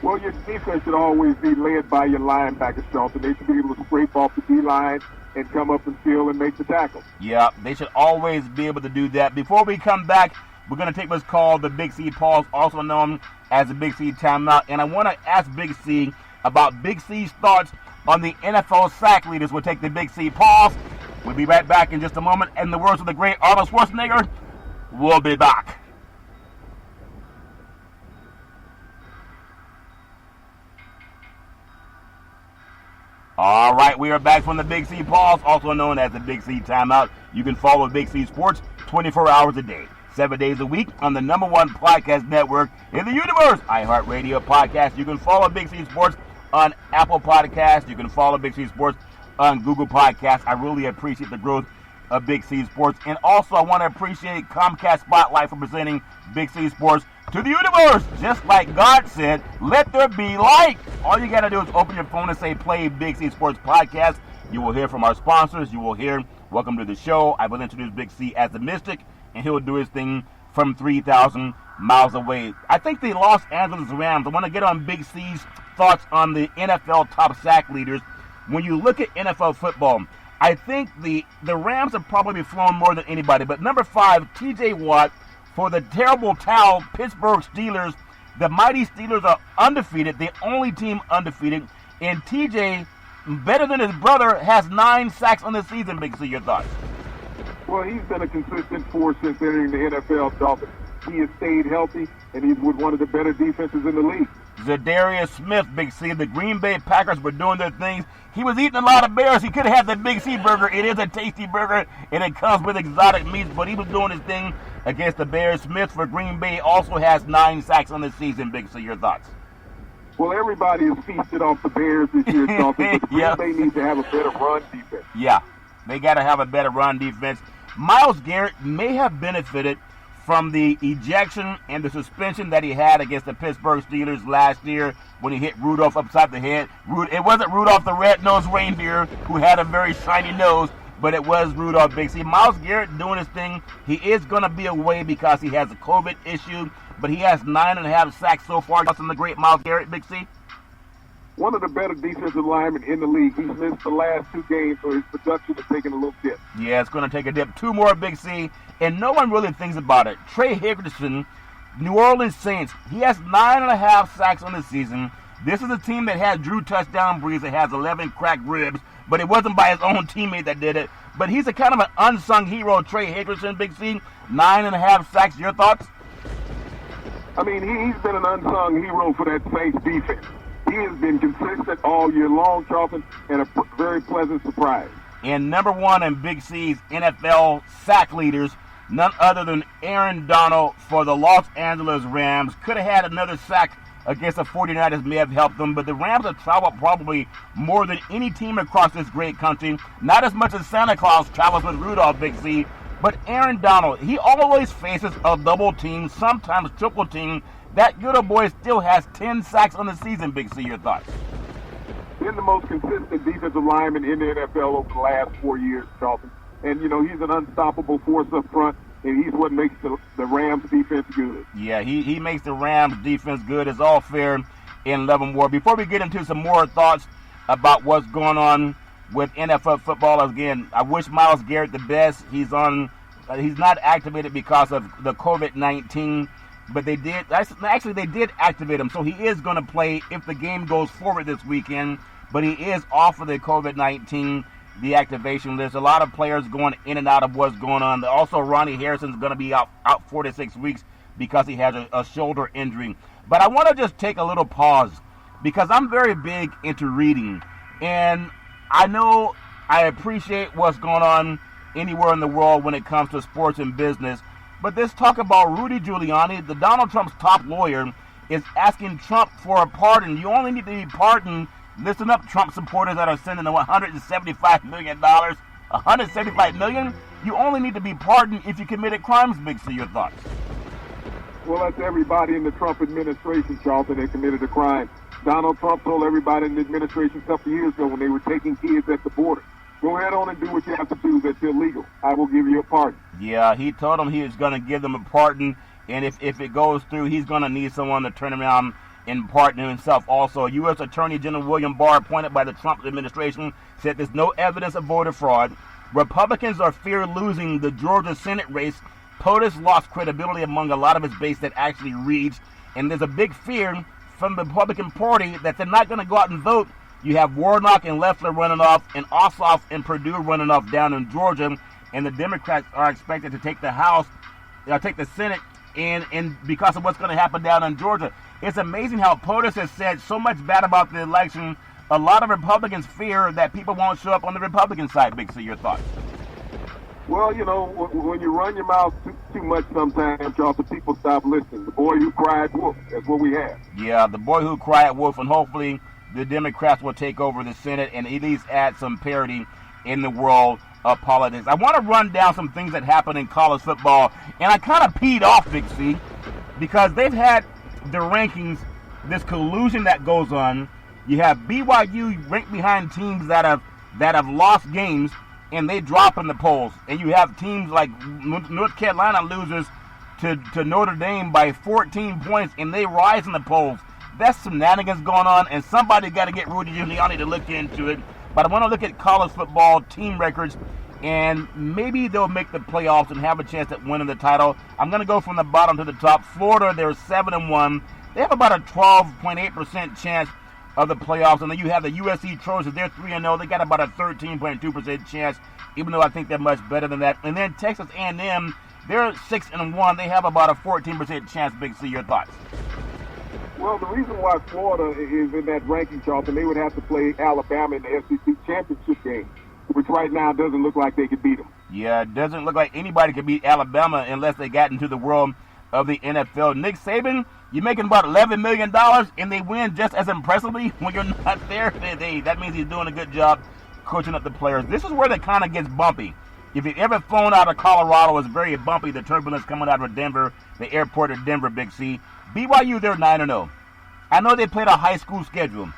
Well, your defense should always be led by your linebackers, Charlton. They should be able to scrape off the D-line and come up and steal and make the tackle. Yeah, they should always be able to do that. Before we come back, we're going to take what's called the Big C pause, also known as the Big C timeout. And I want to ask Big C about Big C's thoughts on the NFL sack leaders. We'll take the Big C pause. We'll be right back in just a moment. In the words of the great Arnold Schwarzenegger, we'll be back. All right, we are back from the Big C pause, also known as the Big C timeout. You can follow Big C Sports 24 hours a day, 7 days a week on the number one podcast network in the universe, iHeartRadio Podcast. You can follow Big C Sports on Apple Podcasts. You can follow Big C Sports on Google Podcasts. I really appreciate the growth of Big C Sports. And also, I want to appreciate Comcast Spotlight for presenting Big C Sports to the universe. Just like God said, let there be light. All you got to do is open your phone and say, play Big C Sports Podcast. You will hear from our sponsors. You will hear, welcome to the show. I will introduce Big C as the Mystic, and he'll do his thing from 3,000 miles away. I think the Los Angeles Rams, I want to get on Big C's thoughts on the NFL top sack leaders. When you look at NFL football, I think the Rams have probably flown more than anybody. But number 5, T.J. Watt, for the terrible towel Pittsburgh Steelers. The mighty Steelers are undefeated, the only team undefeated. And T.J., better than his brother, has 9 sacks on the season. Big C, your thoughts? Well, he's been a consistent force since entering the NFL, Dolphins. He has stayed healthy, and he's with one of the better defenses in the league. Zadarius Smith, Big C. The Green Bay Packers were doing their things. He was eating a lot of bears. He could have had the Big C burger. It is a tasty burger, and it comes with exotic meats, but he was doing his thing against the Bears. Smith for Green Bay also has 9 sacks on the season, Big C. Your thoughts? Well, everybody is feasted off the Bears this year, Charlton. But Yep. Green Bay needs to have a better run defense. Yeah, they got to have a better run defense. Myles Garrett may have benefited from the ejection and the suspension that he had against the Pittsburgh Steelers last year when he hit Rudolph upside the head. It wasn't Rudolph the red-nosed reindeer who had a very shiny nose, but it was Rudolph, Big C. Myles Garrett doing his thing. He is going to be away because he has a COVID issue, but he has 9.5 sacks so far. That's the great Myles Garrett, Big C. One of the better defensive linemen in the league. He's missed the last 2 games, so his production is taking a little dip. Yeah, it's going to take a dip. 2 more, Big C, and no one really thinks about it. Trey Hendrickson, New Orleans Saints, he has 9.5 sacks on the season. This is a team that had Drew Touchdown Brees that has 11 cracked ribs, but it wasn't by his own teammate that did it. But he's a kind of an unsung hero, Trey Hendrickson, Big C. 9.5 sacks. Your thoughts? I mean, he's been an unsung hero for that Saints defense. He has been consistent all year long, Charlton, and a very pleasant surprise. And number 1 in Big C's NFL sack leaders, none other than Aaron Donald for the Los Angeles Rams. Could have had another sack against the 49ers, may have helped them, but the Rams have traveled probably more than any team across this great country. Not as much as Santa Claus travels with Rudolph, Big C, but Aaron Donald, he always faces a double team, sometimes triple team. That good old boy still has 10 sacks on the season, Big C. Your thoughts? Been the most consistent defensive lineman in the NFL over the last 4 years, Charlton. And, you know, he's an unstoppable force up front, and he's what makes the Rams defense good. Yeah, he makes the Rams defense good. It's all fair in Leavenworth War. Before we get into some more thoughts about what's going on with NFL football, again, I wish Myles Garrett the best. He's not activated because of the COVID-19. But they did activate him, so he is going to play if the game goes forward this weekend. But he is off of the COVID-19 deactivation list. A lot of players going in and out of what's going on. Also, Ronnie Harrison's going to be out 4 to 6 weeks because he has a shoulder injury. But I want to just take a little pause because I'm very big into reading, and I know I appreciate what's going on anywhere in the world when it comes to sports and business. But this talk about Rudy Giuliani, the Donald Trump's top lawyer, is asking Trump for a pardon. You only need to be pardoned. Listen up, Trump supporters that are sending $175 million. $175 million? You only need to be pardoned if you committed crimes, Big C. Your thoughts? Well, that's everybody in the Trump administration, Charlton, that committed a crime. Donald Trump told everybody in the administration a couple of years ago when they were taking kids at the border, go ahead on and do what you have to do. That's illegal. I will give you a pardon. Yeah, he told them he was going to give them a pardon, and if it goes through, he's going to need someone to turn around and pardon himself also. U.S. Attorney General William Barr, appointed by the Trump administration, said there's no evidence of voter fraud. Republicans are fear losing the Georgia Senate race. POTUS lost credibility among a lot of his base that actually reads, and there's a big fear from the Republican Party that they're not going to go out and vote. You have Warnock and Loeffler running off, and Ossoff and Perdue running off down in Georgia, and the Democrats are expected to take the House, take the Senate, and because of what's going to happen down in Georgia. It's amazing how POTUS has said so much bad about the election. A lot of Republicans fear that people won't show up on the Republican side. Big C, your thoughts? Well, you know, when you run your mouth too much sometimes, Charlton, people stop listening. The boy who cried wolf, that's what we have. Yeah, the boy who cried wolf, and hopefully the Democrats will take over the Senate and at least add some parity in the world of politics. I want to run down some things that happened in college football, and I kind of peed off Big C because they've had the rankings, this collusion that goes on. You have BYU ranked behind teams that have lost games, and they drop in the polls. And you have teams like North Carolina loses to Notre Dame by 14 points, and they rise in the polls. That's some shenanigans going on, and somebody got to get Rudy Giuliani to look into it. But I want to look at college football team records, and maybe they'll make the playoffs and have a chance at winning the title. I'm going to go from the bottom to the top. Florida, they're 7-1. They have about a 12.8% chance of the playoffs. And then you have the USC Trojans. They're 3-0. They got about a 13.2% chance, even though I think they're much better than that. And then Texas A&M, they're 6-1. They have about a 14% chance. Big C, your thoughts? Well, the reason why Florida is in that ranking, Charlton, they would have to play Alabama in the SEC championship game, which right now doesn't look like they could beat them. Yeah, it doesn't look like anybody could beat Alabama unless they got into the world of the NFL. Nick Saban, you're making about $11 million, and they win just as impressively when you're not there. That means he's doing a good job coaching up the players. This is where it kind of gets bumpy. If you've ever flown out of Colorado, it's very bumpy, the turbulence coming out of Denver, the airport of Denver, Big C. BYU, they're 9-0. I know they played a high school schedule,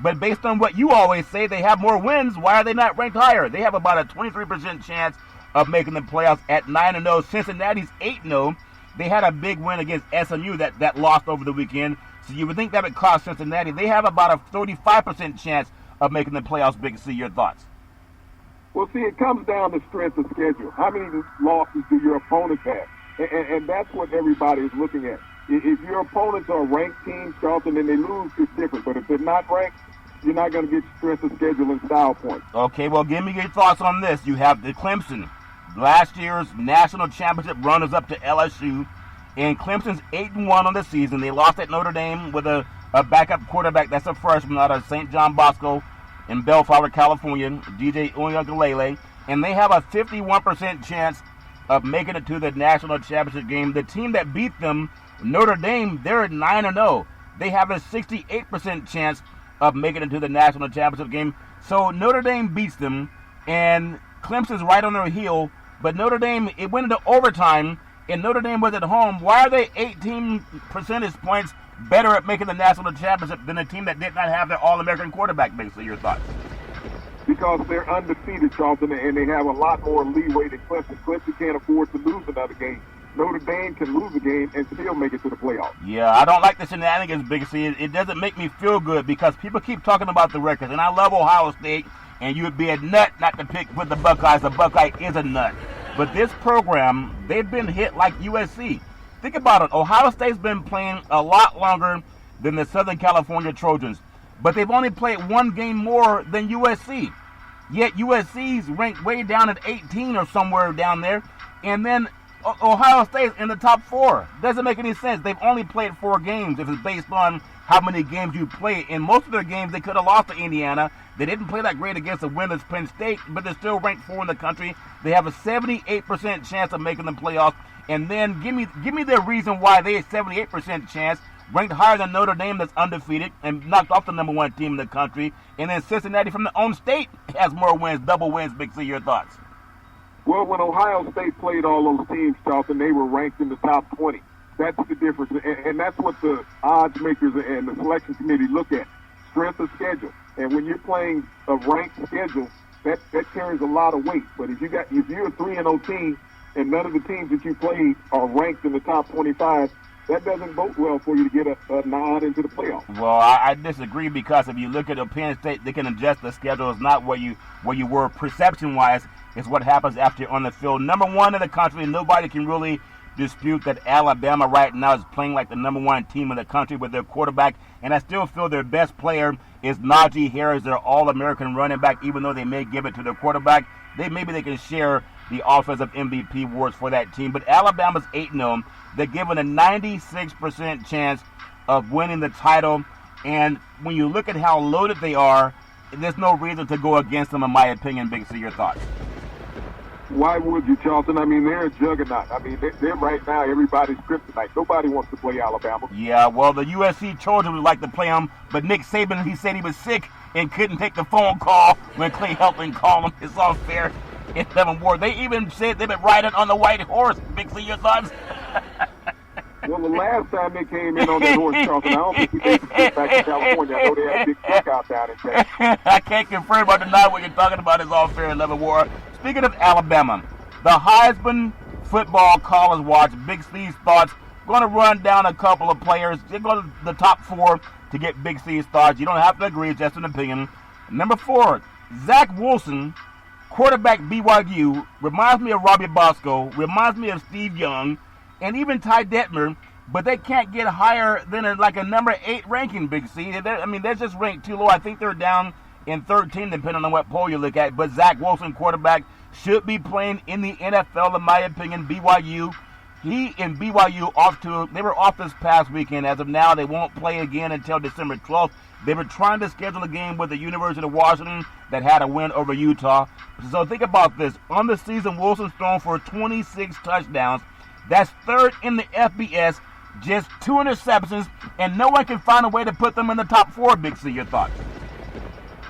but based on what you always say, they have more wins. Why are they not ranked higher? They have about a 23% chance of making the playoffs at 9-0. Cincinnati's 8-0. They had a big win against SMU that lost over the weekend, so you would think that would cost Cincinnati. They have about a 35% chance of making the playoffs, Big C. Your thoughts? Well, see, it comes down to strength of schedule. How many losses do your opponents have? And that's what everybody is looking at. If your opponents are ranked teams, Charlton, and they lose, it's different. But if they're not ranked, you're not going to get strength of schedule and style points. Okay, well, give me your thoughts on this. You have the Clemson, last year's national championship runners-up to LSU, and Clemson's 8-1 on the season. They lost at Notre Dame with a backup quarterback that's a freshman out of St. John Bosco in Bellflower, California, DJ Uiagalelei, and they have a 51% chance of making it to the national championship game. The team that beat them, Notre Dame, they're at 9-0. They have a 68% chance of making it to the national championship game. So Notre Dame beats them, and Clemson's right on their heel, but Notre Dame, it went into overtime, and Notre Dame was at home. Why are they 18 percentage points better at making the national championship than a team that did not have their All-American quarterback, basically? Your thoughts? Because they're undefeated, Charlton, and they have a lot more leeway than Clemson. Clemson can't afford to lose another game. Notre Dame can lose a game and still make it to the playoffs. Yeah, I don't like the shenanigans, Big C. It doesn't make me feel good because people keep talking about the records, and I love Ohio State, and you would be a nut not to pick with the Buckeyes. The Buckeye is a nut. But this program, they've been hit like USC. Think about it. Ohio State's been playing a lot longer than the Southern California Trojans, but they've only played one game more than USC. Yet USC's ranked way down at 18 or somewhere down there, and then Ohio State's in the top 4. Doesn't make any sense. They've only played 4 games if it's based on how many games you play. In most of their games, they could have lost to Indiana. They didn't play that great against the winners Penn State, but they're still ranked 4 in the country. They have a 78% chance of making the playoffs. And then give me the reason why they have 78% chance, ranked higher than Notre Dame that's undefeated and knocked off the number 1 team in the country. And then Cincinnati from their own state has more wins, double wins. Big C, your thoughts? Well, when Ohio State played all those teams, Charlton, they were ranked in the top 20. That's the difference, and that's what the odds makers and the selection committee look at, strength of schedule. And when you're playing a ranked schedule, that carries a lot of weight. But if you're a 3-0 team and none of the teams that you played are ranked in the top 25, that doesn't bode well for you to get a nod into the playoffs. Well, I disagree because if you look at Penn State, they can adjust the schedule. It's not where you were perception-wise. It's what happens after you're on the field. Number 1 in the country, nobody can really dispute that Alabama right now is playing like the number 1 team in the country with their quarterback, and I still feel their best player is Najee Harris, their All-American running back, even though they may give it to their quarterback. Maybe they can share the offensive MVP awards for that team, but Alabama's 8-0. They're given a 96% chance of winning the title, and when you look at how loaded they are, there's no reason to go against them, in my opinion. Big C, your thoughts? Why would you, Charlton? I mean, they're a juggernaut. I mean, they're right now, everybody's kryptonite. Nobody wants to play Alabama. Yeah, well, the USC Trojans would like to play them, but Nick Saban, he said he was sick and couldn't take the phone call when Clay Helton called him. It's unfair. In Leavenworth Ward. They even said they've been riding on the white horse. Big C, your thoughts? Well, the last time they came in on that horse, Charlton, I don't think we can get back to California. I know they had a big cookout down in Texas. I can't confirm or deny what you're talking about is all fair in Leavenworth Ward. Speaking of Alabama, the Heisman Football College Watch, Big C's thoughts. Going to run down a couple of players. They're going to the top 4 to get Big C's thoughts. You don't have to agree, it's just an opinion. Number 4, Zach Wilson, quarterback BYU, reminds me of Robbie Bosco, reminds me of Steve Young, and even Ty Detmer, but they can't get higher than a number 8 ranking, Big C. They're just ranked too low. I think they're down in 13, depending on what poll you look at. But Zach Wilson, quarterback, should be playing in the NFL, in my opinion. BYU he and BYU they were off this past weekend. As of now, they won't play again until December 12th. They were trying to schedule a game with the University of Washington that had a win over Utah. So think about this. On the season, Wilson's thrown for 26 touchdowns. That's third in the FBS, just 2 interceptions, and no one can find a way to put them in the top 4, Big C. Your thoughts?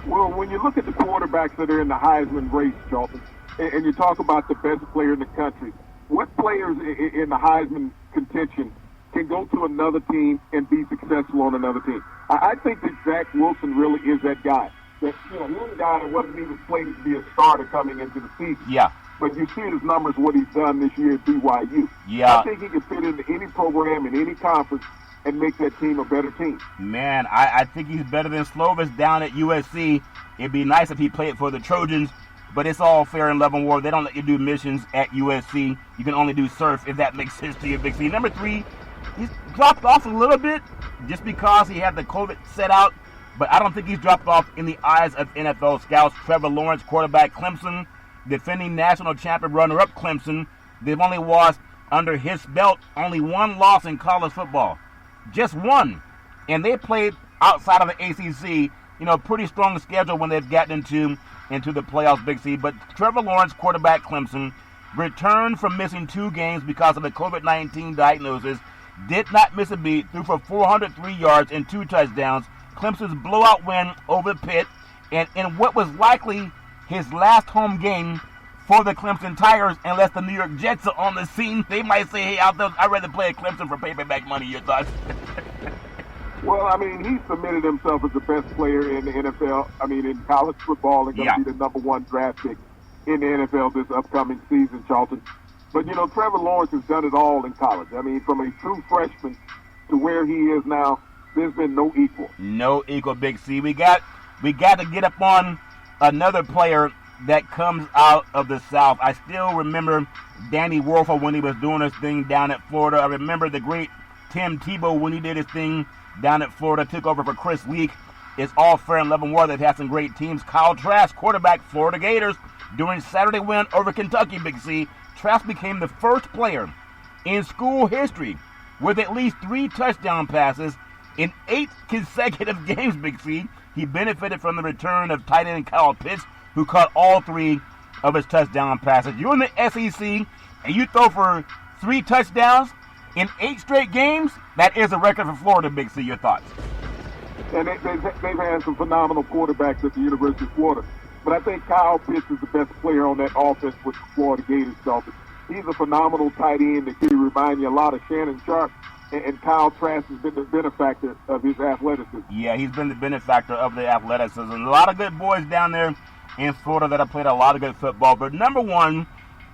Well, when you look at the quarterbacks that are in the Heisman race, Charlton, and you talk about the best player in the country, what players in the Heisman contention can go to another team and be successful on another team? I think that Zach Wilson really is that guy. That, he's a guy that wasn't even slated to be a starter coming into the season. Yeah. But you see his numbers, what he's done this year at BYU. Yeah. I think he can fit into any program in any conference and make that team a better team. Man, I think he's better than Slovis down at USC. It'd be nice if he played for the Trojans, but it's all fair in love and war. They don't let you do missions at USC. You can only do surf, if that makes sense to you, Big C. Number 3, he's dropped off a little bit just because he had the COVID set out, but I don't think he's dropped off in the eyes of NFL scouts. Trevor Lawrence, quarterback, Clemson, defending national champion runner-up Clemson. They've only lost under his belt only 1 loss in college football. Just 1. And they played outside of the ACC, pretty strong schedule when they've gotten into the playoffs, Big C. But Trevor Lawrence, quarterback Clemson, returned from missing 2 games because of a COVID-19 diagnosis, did not miss a beat, threw for 403 yards and 2 touchdowns. Clemson's blowout win over Pitt, and in what was likely his last home game for the Clemson Tigers, unless the New York Jets are on the scene. They might say, hey, I'd rather play at Clemson for payback money. Your thoughts? Well, he submitted himself as the best player in the NFL, in college football, and going to be the number 1 draft pick in the NFL this upcoming season, Charlton. But, Trevor Lawrence has done it all in college. From a true freshman to where he is now, there's been no equal. No equal, Big C. We got to get up on another player that comes out of the South. I still remember Danny Werfel when he was doing his thing down at Florida. I remember the great Tim Tebow when he did his thing down at Florida, took over for Chris Leak. It's all fair and love and war. They've had some great teams. Kyle Trask, quarterback, Florida Gators, during Saturday win over Kentucky, Big C. Trask became the first player in school history with at least 3 touchdown passes in 8 consecutive games, Big C. He benefited from the return of tight end Kyle Pitts, who caught all 3 of his touchdown passes. You're in the SEC, and you throw for 3 touchdowns in 8 straight games. That is a record for Florida, Big C. Your thoughts? And they've had some phenomenal quarterbacks at the University of Florida. But I think Kyle Pitts is the best player on that offense with the Florida Gators, Celtics. He's a phenomenal tight end that can remind you a lot of Shannon Sharp. And Kyle Trask has been the benefactor of his athleticism. Yeah, he's been the benefactor of the athleticism. A lot of good boys down there in Florida that have played a lot of good football. But number 1,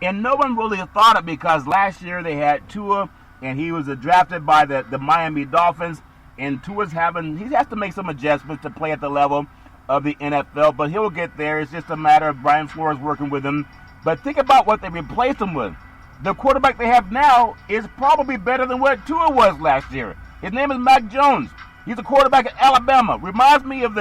and no one really thought it because last year they had Tua, and he was drafted by the Miami Dolphins. And Tua's he has to make some adjustments to play at the level of the NFL, but he'll get there. It's just a matter of Brian Flores working with him. But think about what they replaced him with. The quarterback they have now is probably better than what Tua was last year. His name is Mac Jones. He's a quarterback at Alabama. Reminds me of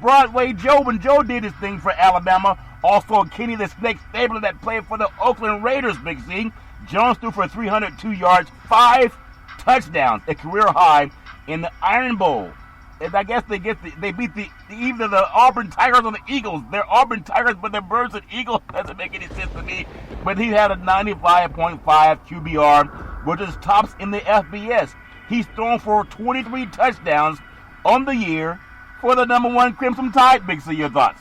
Broadway Joe when Joe did his thing for Alabama. Also Kenny the Snake Stabler that played for the Oakland Raiders, Big C. Jones threw for 302 yards, 5 touchdowns, a career high in the Iron Bowl. And I guess they beat either the Auburn Tigers or the Eagles. They're Auburn Tigers, but they're Birds and Eagles. Doesn't make any sense to me. But he had a 95.5 QBR, which is tops in the FBS. He's thrown for 23 touchdowns on the year for the number 1 Crimson Tide. Big C, your thoughts?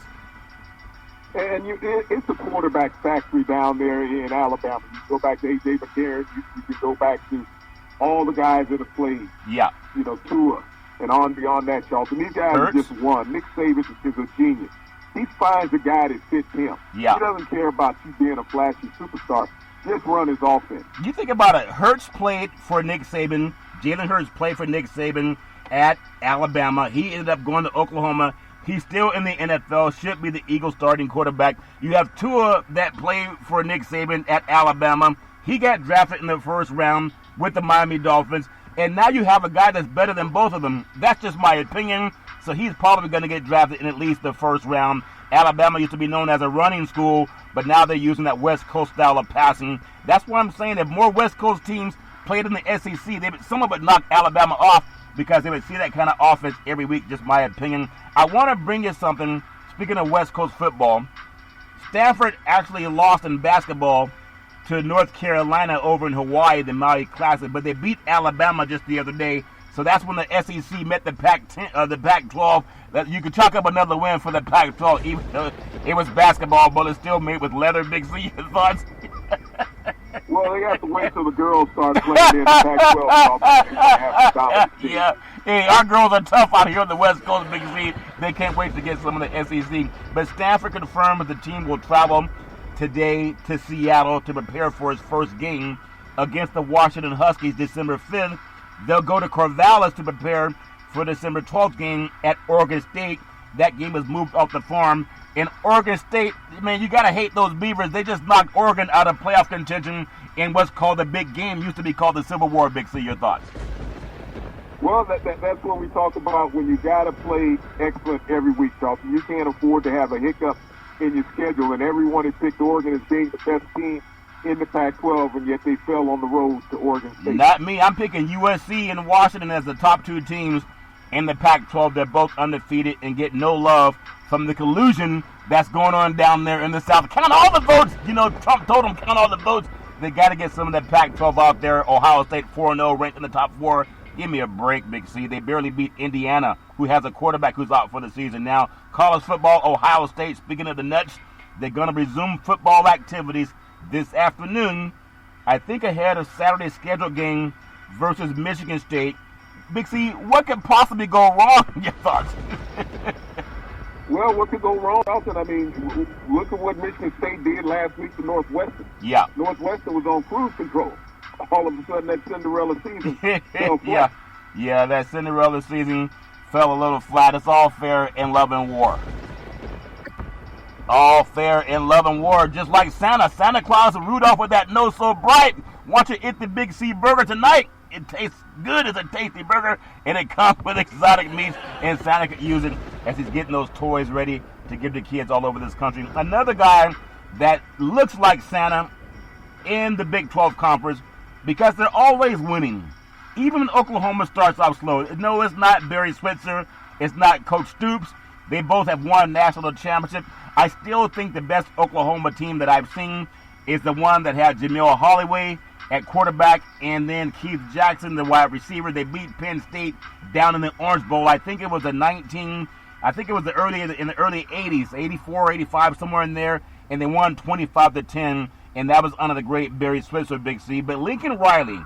And it's a quarterback factory down there in Alabama. You go back to A.J. McCarron. You can go back to all the guys that have played. Yeah. Tua. And on beyond that, Charlton. These guys are just one. Nick Saban is a genius. He finds a guy that fits him. Yeah. He doesn't care about you being a flashy superstar. Just run his offense. You think about it. Hurts played for Nick Saban. Jalen Hurts played for Nick Saban at Alabama. He ended up going to Oklahoma. He's still in the NFL. Should be the Eagles starting quarterback. You have Tua that played for Nick Saban at Alabama. He got drafted in the first round with the Miami Dolphins. And now you have a guy that's better than both of them. That's just my opinion. So he's probably going to get drafted in at least the first round Alabama used to be known as a running school, but now they're using that West Coast style of passing. That's why I'm saying if more West Coast teams played in the SEC, some of it knock Alabama off because they would see that kind of offense every week, just my opinion. I want to bring you something. Speaking of West Coast football, Stanford actually lost in basketball to North Carolina over in Hawaii, the Maui Classic, but they beat Alabama just the other day. So that's when the SEC met the Pac-12. You could chalk up another win for the Pac-12, even though it was basketball, but it's still made with leather. Big C, your thoughts? Well, they have to wait till the girls start playing in the Pac-12. Yeah. Hey, our girls are tough out here on the West Coast, Big C. They can't wait to get some of the SEC. But Stanford confirmed the team will travel today to Seattle to prepare for its first game against the Washington Huskies December 5th. They'll go to Corvallis to prepare for December 12th game at Oregon State. That game is moved off the farm. In Oregon State, man, you got to hate those Beavers. They just knocked Oregon out of playoff contention in what's called the big game. Used to be called the Civil War. Big C, your thoughts? Well, that's what we talk about when you got to play excellent every week, Charlton. You can't afford to have a hiccup in your schedule, and everyone has picked Oregon as being the best team in the Pac-12, and yet they fell on the road to Oregon State. Not me. I'm picking USC and Washington as the top two teams in the Pac-12. They're both undefeated and get no love from the collusion that's going on down there in the South. Count all the votes. You know, Trump told them count all the votes. They got to get some of that Pac-12 out there. Ohio State 4-0, ranked in the top 4. Give me a break, Big C. They barely beat Indiana, who has a quarterback who's out for the season now. College football, Ohio State, speaking of the Nuts, they're going to resume football activities this afternoon, I think ahead of Saturday's scheduled game versus Michigan State. Big C, what could possibly go wrong? Your thoughts? Well, what could go wrong, Elton? I mean, look at what Michigan State did last week to Northwestern. Yeah. Northwestern was on cruise control. All of a sudden, that Cinderella season fell flat. Yeah, that Cinderella season fell a little flat. It's all fair in love and war. All fair in love and war, just like Santa. Santa Claus and Rudolph with that nose so bright. Want you to eat the Big C burger tonight? It tastes good as a tasty burger, and it comes with exotic meats, and Santa could use it as he's getting those toys ready to give to kids all over this country. Another guy that looks like Santa in the Big 12 Conference because they're always winning. Even when Oklahoma starts off slow. No, it's not Barry Switzer. It's not Coach Stoops. They both have won national championship. I still think the best Oklahoma team that I've seen is the one that had Jamil Holloway at quarterback and then Keith Jackson, the wide receiver. They beat Penn State down in the Orange Bowl. I think it was in the early 80s, 84, 85, somewhere in there, and they won 25-10, and that was under the great Barry Switzer, Big C. But Lincoln Riley,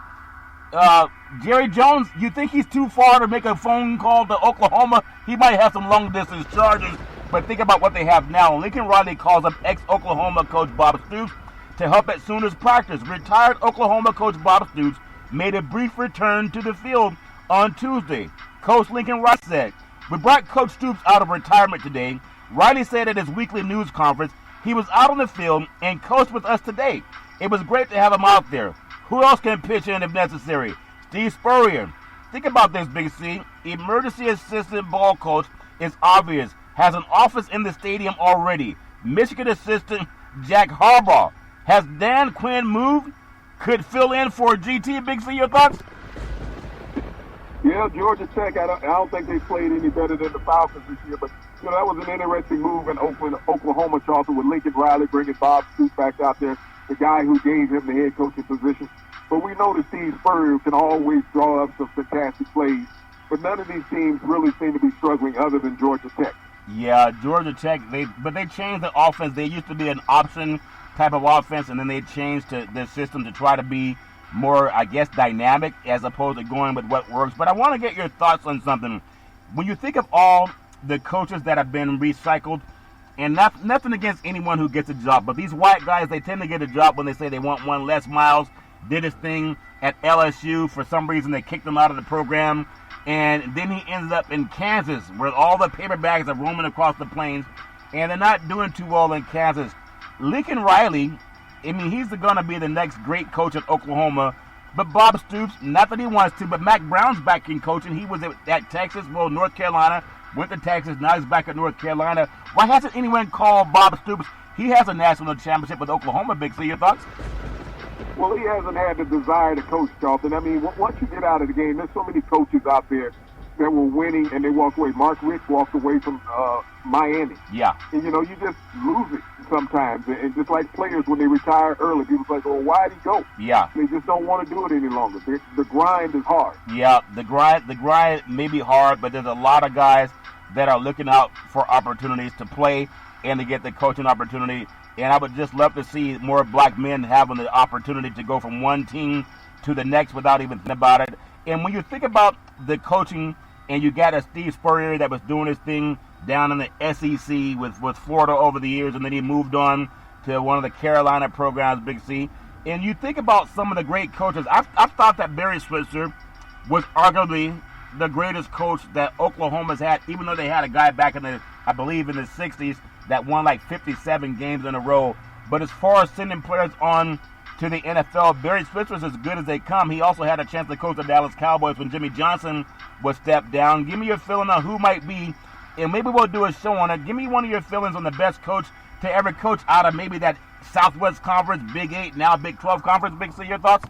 Jerry Jones, you think he's too far to make a phone call to Oklahoma? He might have some long-distance charges, but think about what they have now. Lincoln Riley calls up ex-Oklahoma coach Bob Stoops to help at Sooners practice. Retired Oklahoma coach Bob Stoops made a brief return to the field on Tuesday. Coach Lincoln Riley said, "We brought Coach Stoops out of retirement today." Riley said at his weekly news conference, "He was out on the field and coached with us today. It was great to have him out there. Who else can pitch in if necessary? Steve Spurrier." Think about this, Big C. Emergency assistant ball coach is obvious. Has an office in the stadium already. Michigan assistant Jack Harbaugh. Has Dan Quinn moved? Could fill in for GT. Big C, your thoughts? Yeah, Georgia Tech, I don't think they played any better than the Falcons this year, but that was an interesting move in Oklahoma, Charlton, with Lincoln Riley bringing Bob Stoops back out there, the guy who gave him the head coaching position. But we know that Steve Spurrier can always draw up some fantastic plays, but none of these teams really seem to be struggling other than Georgia Tech. Yeah, Georgia Tech, they changed the offense. They used to be an option type of offense, and then they changed their system to try to be more, I guess, dynamic as opposed to going with what works. But I want to get your thoughts on something. When you think of all the coaches that have been recycled, and nothing against anyone who gets a job, but these white guys, they tend to get a job when they say they want one. Les Miles did his thing at LSU. For some reason, they kicked him out of the program. And then he ends up in Kansas, where all the paper bags are roaming across the plains, and they're not doing too well in Kansas. Lincoln Riley, I mean, he's going to be the next great coach at Oklahoma. But Bob Stoops, not that he wants to, but Mac Brown's back in coaching. He was at Texas, well, North Carolina, went to Texas, now he's back at North Carolina. Why hasn't anyone called Bob Stoops? He has a national championship with Oklahoma, Big C. Your thoughts? Well, he hasn't had the desire to coach, Charlton. I mean, once you get out of the game, there's so many coaches out there that were winning and they walked away. Mark Richt walked away from Miami. Yeah. And, you just lose it sometimes. And just like players, when they retire early, people say, well, why'd he go? Yeah. They just don't want to do it any longer. The grind is hard. Yeah, the grind may be hard, but there's a lot of guys that are looking out for opportunities to play and to get the coaching opportunity. And I would just love to see more black men having the opportunity to go from one team to the next without even thinking about it. And when you think about the coaching, and you got a Steve Spurrier that was doing his thing down in the SEC with Florida over the years, and then he moved on to one of the Carolina programs, Big C. And you think about some of the great coaches. I've thought that Barry Switzer was arguably the greatest coach that Oklahoma's had, even though they had a guy back in I believe in the 60s, that won like 57 games in a row. But as far as sending players on to the NFL, Barry Switzer's as good as they come. He also had a chance to coach the Dallas Cowboys when Jimmy Johnson was stepped down. Give me your feeling on who might be, and maybe we'll do a show on it. Give me one of your feelings on the best coach to ever coach out of maybe that Southwest Conference, Big 8, now Big 12 Conference. Big C, your thoughts?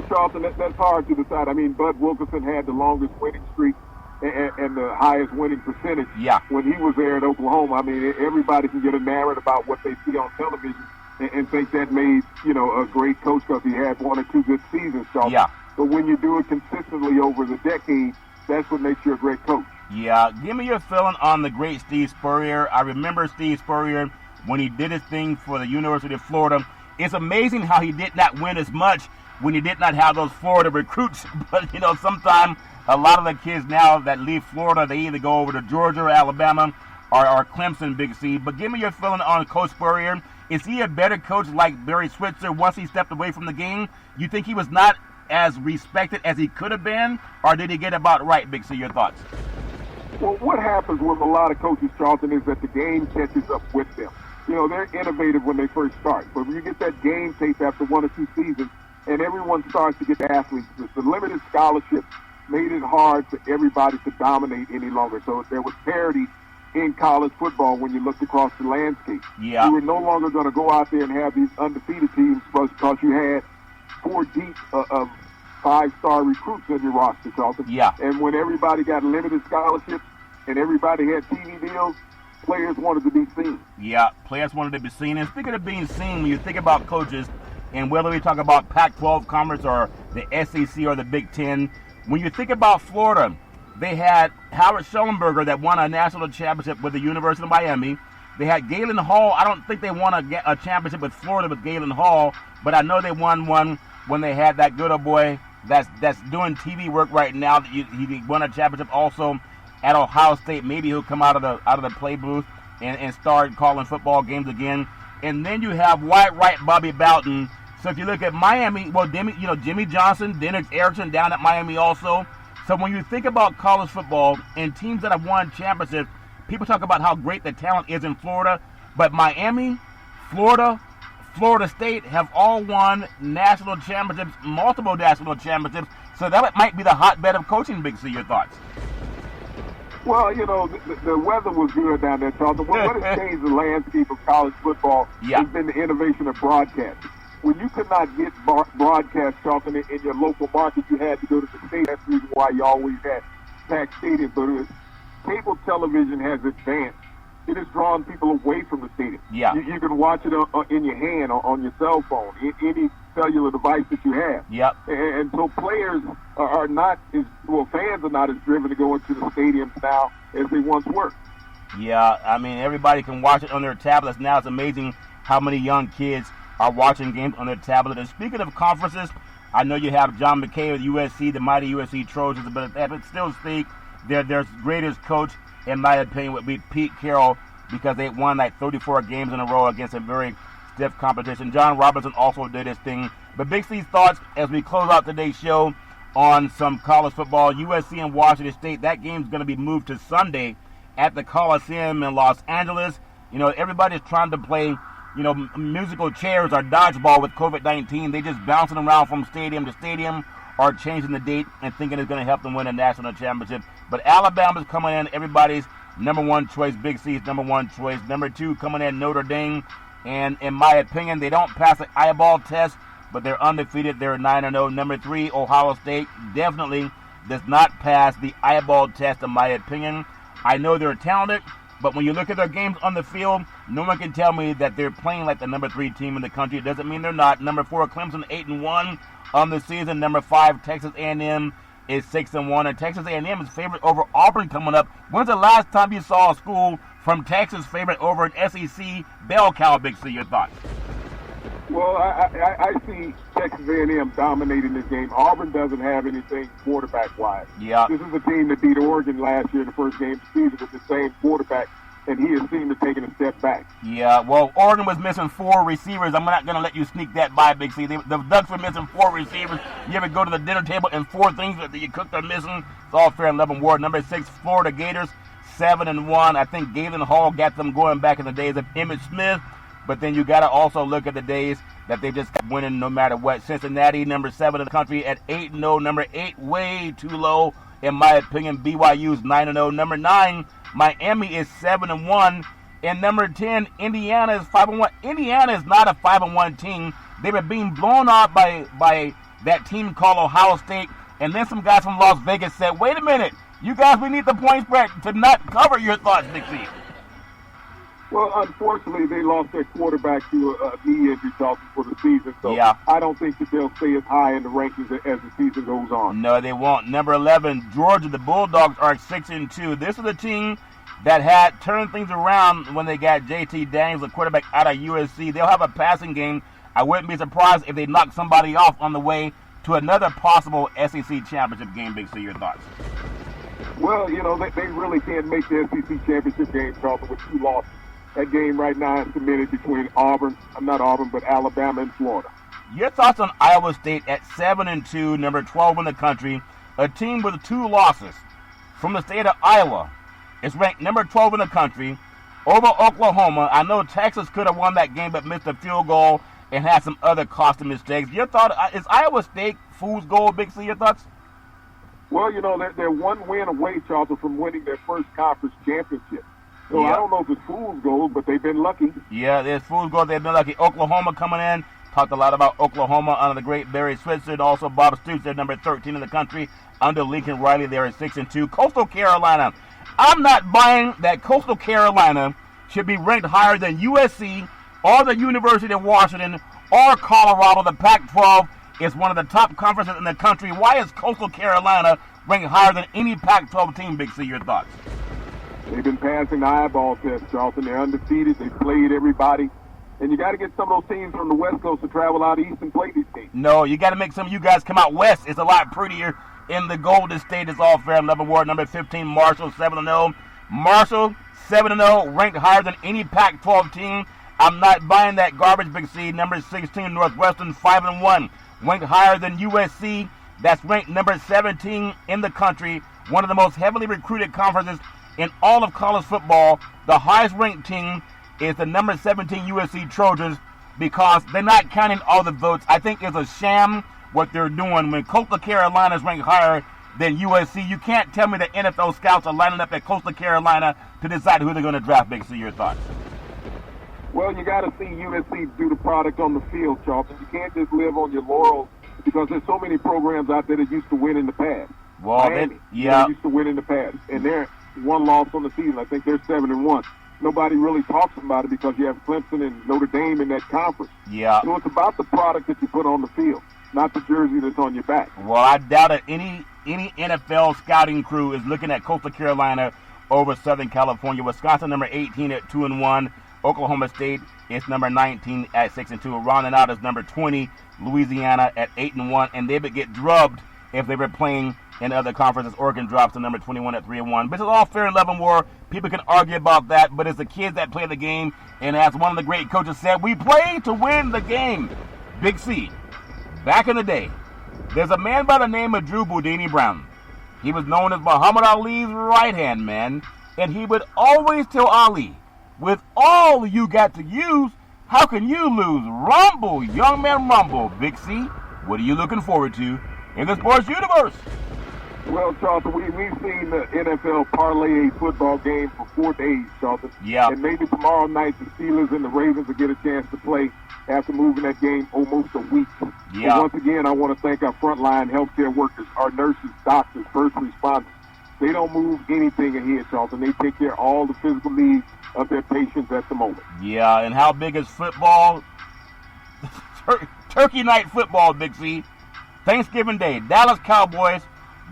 Charlton, that's hard to decide. I mean, Bud Wilkinson had the longest winning streak and the highest winning percentage when he was there at Oklahoma. I mean, everybody can get a narrative about what they see on television and think that made, a great coach because he had one or two good seasons, Charlton. Yeah. But when you do it consistently over the decade, that's what makes you a great coach. Yeah. Give me your feeling on the great Steve Spurrier. I remember Steve Spurrier when he did his thing for the University of Florida. It's amazing how he did not win as much when he did not have those Florida recruits. But, sometimes a lot of the kids now that leave Florida, they either go over to Georgia or Alabama or Clemson, Big C. But give me your feeling on Coach Spurrier. Is he a better coach like Barry Switzer once he stepped away from the game? You think he was not as respected as he could have been, or did he get about right, Big C? Your thoughts? Well, what happens with a lot of coaches, Charlton, is that the game catches up with them. They're innovative when they first start. But when you get that game tape after one or two seasons, and everyone starts to get the athletes, the limited scholarships made it hard for everybody to dominate any longer. So there was parity in college football when you looked across the landscape. Yeah. You were no longer going to go out there and have these undefeated teams because you had 4 deep of 5-star recruits in your roster, Charlton. Yeah. And when everybody got limited scholarships and everybody had TV deals, players wanted to be seen. Yeah, players wanted to be seen. And speaking of being seen, when you think about coaches, and whether we talk about Pac-12 Conference or the SEC or the Big Ten, when you think about Florida, they had Howard Schellenberger that won a national championship with the University of Miami. They had Galen Hall. I don't think they won a championship with Florida with Galen Hall, but I know they won one when they had that good old boy that's doing TV work right now. He won a championship also at Ohio State. Maybe he'll come out of the play booth and start calling football games again. And then you have White Right Bobby Bowden. So if you look at Miami, well, Jimmy Johnson, Dennis Erickson down at Miami also. So when you think about college football and teams that have won championships, people talk about how great the talent is in Florida, but Miami, Florida State have all won national championships, multiple national championships. So that might be the hotbed of coaching, Big C. Your thoughts? Well, the weather was good down there, Charlton. What has changed the landscape of college football has been the innovation of broadcasting. When you could not get broadcast, Charlton, in your local market, you had to go to the state. That's the reason why you always had packed stadiums. But cable television has advanced. It has drawn people away from the stadium. Yeah. You can watch it in your hand, on your cell phone, any cellular device that you have. Yep. And so players are not fans are not as driven to go into the stadiums now as they once were. Yeah, I mean, everybody can watch it on their tablets now. It's amazing how many young kids are watching games on their tablet. And speaking of conferences, I know you have John McKay with USC, the mighty USC Trojans, but still speak, their greatest coach, in my opinion, would be Pete Carroll, because they won like 34 games in a row against a very stiff competition. John Robinson also did his thing. But Big C's thoughts as we close out today's show on some college football. USC and Washington State, that game's going to be moved to Sunday at the Coliseum in Los Angeles. Everybody's trying to play musical chairs or dodgeball with COVID-19. They just bouncing around from stadium to stadium or changing the date and thinking it's going to help them win a national championship. But Alabama's coming in, everybody's number one choice. Big C's number one choice. Number 2 coming in, Notre Dame. And in my opinion, they don't pass the eyeball test, but they're undefeated. They're 9-0. Number 3, Ohio State, definitely does not pass the eyeball test, in my opinion. I know they're talented, but when you look at their games on the field, no one can tell me that they're playing like the number 3 team in the country. It doesn't mean they're not. Number 4, Clemson, 8-1 on the season. Number 5, Texas A&M is 6-1, and Texas A&M is favored over Auburn coming up. When's the last time you saw a school from Texas favored over an SEC bell cow? Big C, your thoughts? Well, I see Texas A&M dominating this game. Auburn doesn't have anything quarterback-wise. Yeah. This is a team that beat Oregon last year in the first game of the season with the same quarterback, and he has seemed to taking a step back. Yeah, well, Oregon was missing 4 receivers. I'm not going to let you sneak that by, Big C. The Ducks were missing 4 receivers. You ever go to the dinner table and 4 things that you cooked are missing? It's all fair and love and war. Number 6, Florida Gators, 7-1. I think Galen Hall got them going back in the days of Emmitt Smith. But then you got to also look at the days that they just kept winning no matter what. Cincinnati, number 7 in the country at 8-0. Number 8, way too low, in my opinion. BYU's 9-0. Number 9, Miami is 7-1. And number 10, Indiana is 5-1. Indiana is not a 5-1 team. They were being blown out by that team called Ohio State. And then some guys from Las Vegas said, wait a minute, you guys, we need the point spread to not cover. Your thoughts, Big C? Well, unfortunately, they lost their quarterback to a knee injury for the season, so yeah. I don't think that they'll stay as high in the rankings as the season goes on. No, they won't. Number 11, Georgia, the Bulldogs are 6-2. This is a team that had turned things around when they got J.T. Daniels, the quarterback, out of USC. They'll have a passing game. I wouldn't be surprised if they knock somebody off on the way to another possible SEC championship game. Big C, your thoughts? Well, you know, they really can't make the SEC championship game, Charlton, with 2 losses. That game right now is committed between Alabama and Florida. Your thoughts on Iowa State at 7-2, number 12 in the country, a team with 2 losses from the state of Iowa. It's ranked number 12 in the country over Oklahoma. I know Texas could have won that game but missed a field goal and had some other costly mistakes. Your thought, is Iowa State fool's gold, Big C? Your thoughts? Well, you know, they're 1 win away, Charlton, from winning their first conference championship. So yeah. I don't know if it's fool's gold, but they've been lucky. Yeah, there's fool's gold. They've been lucky. Oklahoma coming in. Talked a lot about Oklahoma under the great Barry Switzer. Also, Bob Stoops, they're number 13 in the country. Under Lincoln Riley, they're at 6-2. Coastal Carolina. I'm not buying that Coastal Carolina should be ranked higher than USC or the University of Washington or Colorado. The Pac-12 is one of the top conferences in the country. Why is Coastal Carolina ranked higher than any Pac-12 team, Big C? Your thoughts? They've been passing the eyeball test, Charlton. They're undefeated. They've played everybody. And you got to get some of those teams from the West Coast to travel out east and play these teams. No, you got to make some of you guys come out west. It's a lot prettier in the Golden State. It's all fair and level war. Number 15, Marshall, 7-0. Marshall, 7-0, ranked higher than any Pac-12 team. I'm not buying that garbage, Big C. Number 16, Northwestern, 5-1, ranked higher than USC. That's ranked number 17 in the country. One of the most heavily recruited conferences in all of college football. The highest ranked team is the number 17 USC Trojans because they're not counting all the votes. I think it's a sham what they're doing. When Coastal Carolina is ranked higher than USC, you can't tell me that NFL scouts are lining up at Coastal Carolina to decide who they're going to draft. Big C, your thoughts? Well, you got to see USC do the product on the field, Charlton. You can't just live on your laurels because there's so many programs out there that used to win in the past. Well, Miami, yeah, used to win in the past, and they're 1 loss on the season. I think they're 7-1. Nobody really talks about it because you have Clemson and Notre Dame in that conference. Yeah. So it's about the product that you put on the field, not the jersey that's on your back. Well, I doubt it. Any NFL scouting crew is looking at Coastal Carolina over Southern California. Wisconsin, number 18 at 2-1. Oklahoma State is number 19 at 6-2. Rounding out is number 20, Louisiana at 8-1. And they would get drubbed if they were playing in other conferences. Oregon drops to number 21 at 3-1. But it's all fair and love and war. People can argue about that, but it's the kids that play the game. And as one of the great coaches said, we play to win the game. Big C, back in the day, there's a man by the name of Drew Boudini Brown. He was known as Muhammad Ali's right-hand man, and he would always tell Ali, with all you got to use, how can you lose? Rumble, young man, rumble. Big C, what are you looking forward to in the sports universe? Well, Charlton, we've seen the NFL parlay a football game for 4 days, Charlton. Yeah. And maybe tomorrow night the Steelers and the Ravens will get a chance to play after moving that game almost a week. Yeah. But once again, I want to thank our frontline healthcare workers, our nurses, doctors, first responders. They don't move anything ahead, Charlton. They take care of all the physical needs of their patients at the moment. Yeah, and how big is football? Turkey night football, Big C. Thanksgiving Day, Dallas Cowboys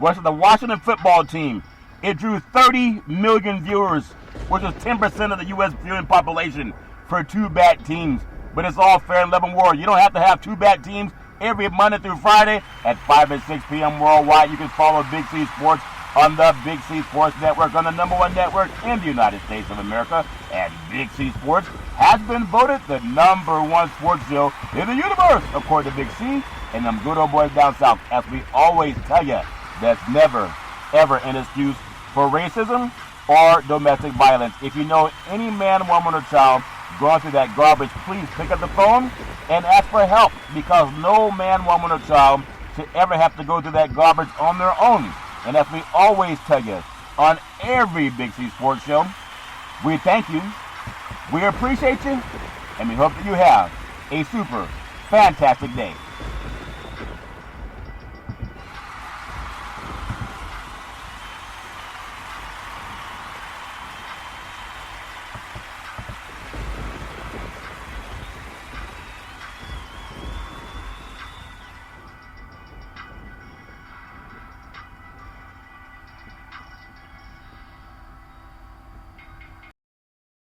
versus the Washington football team. It drew 30 million viewers, which is 10% of the U.S. viewing population for two bad teams. But it's all fair and level war. You don't have to have two bad teams every Monday through Friday at 5 and 6 p.m. worldwide. You can follow Big C Sports on the Big C Sports Network, on the #1 network in the United States of America. And Big C Sports has been voted the #1 sports show in the universe, according to Big C and them good old boys down south. As we always tell you, that's never, ever an excuse for racism or domestic violence. If you know any man, woman, or child going through that garbage, please pick up the phone and ask for help, because no man, woman, or child should ever have to go through that garbage on their own. And as we always tell you on every Big C Sports show, we thank you, we appreciate you, and we hope that you have a super fantastic day.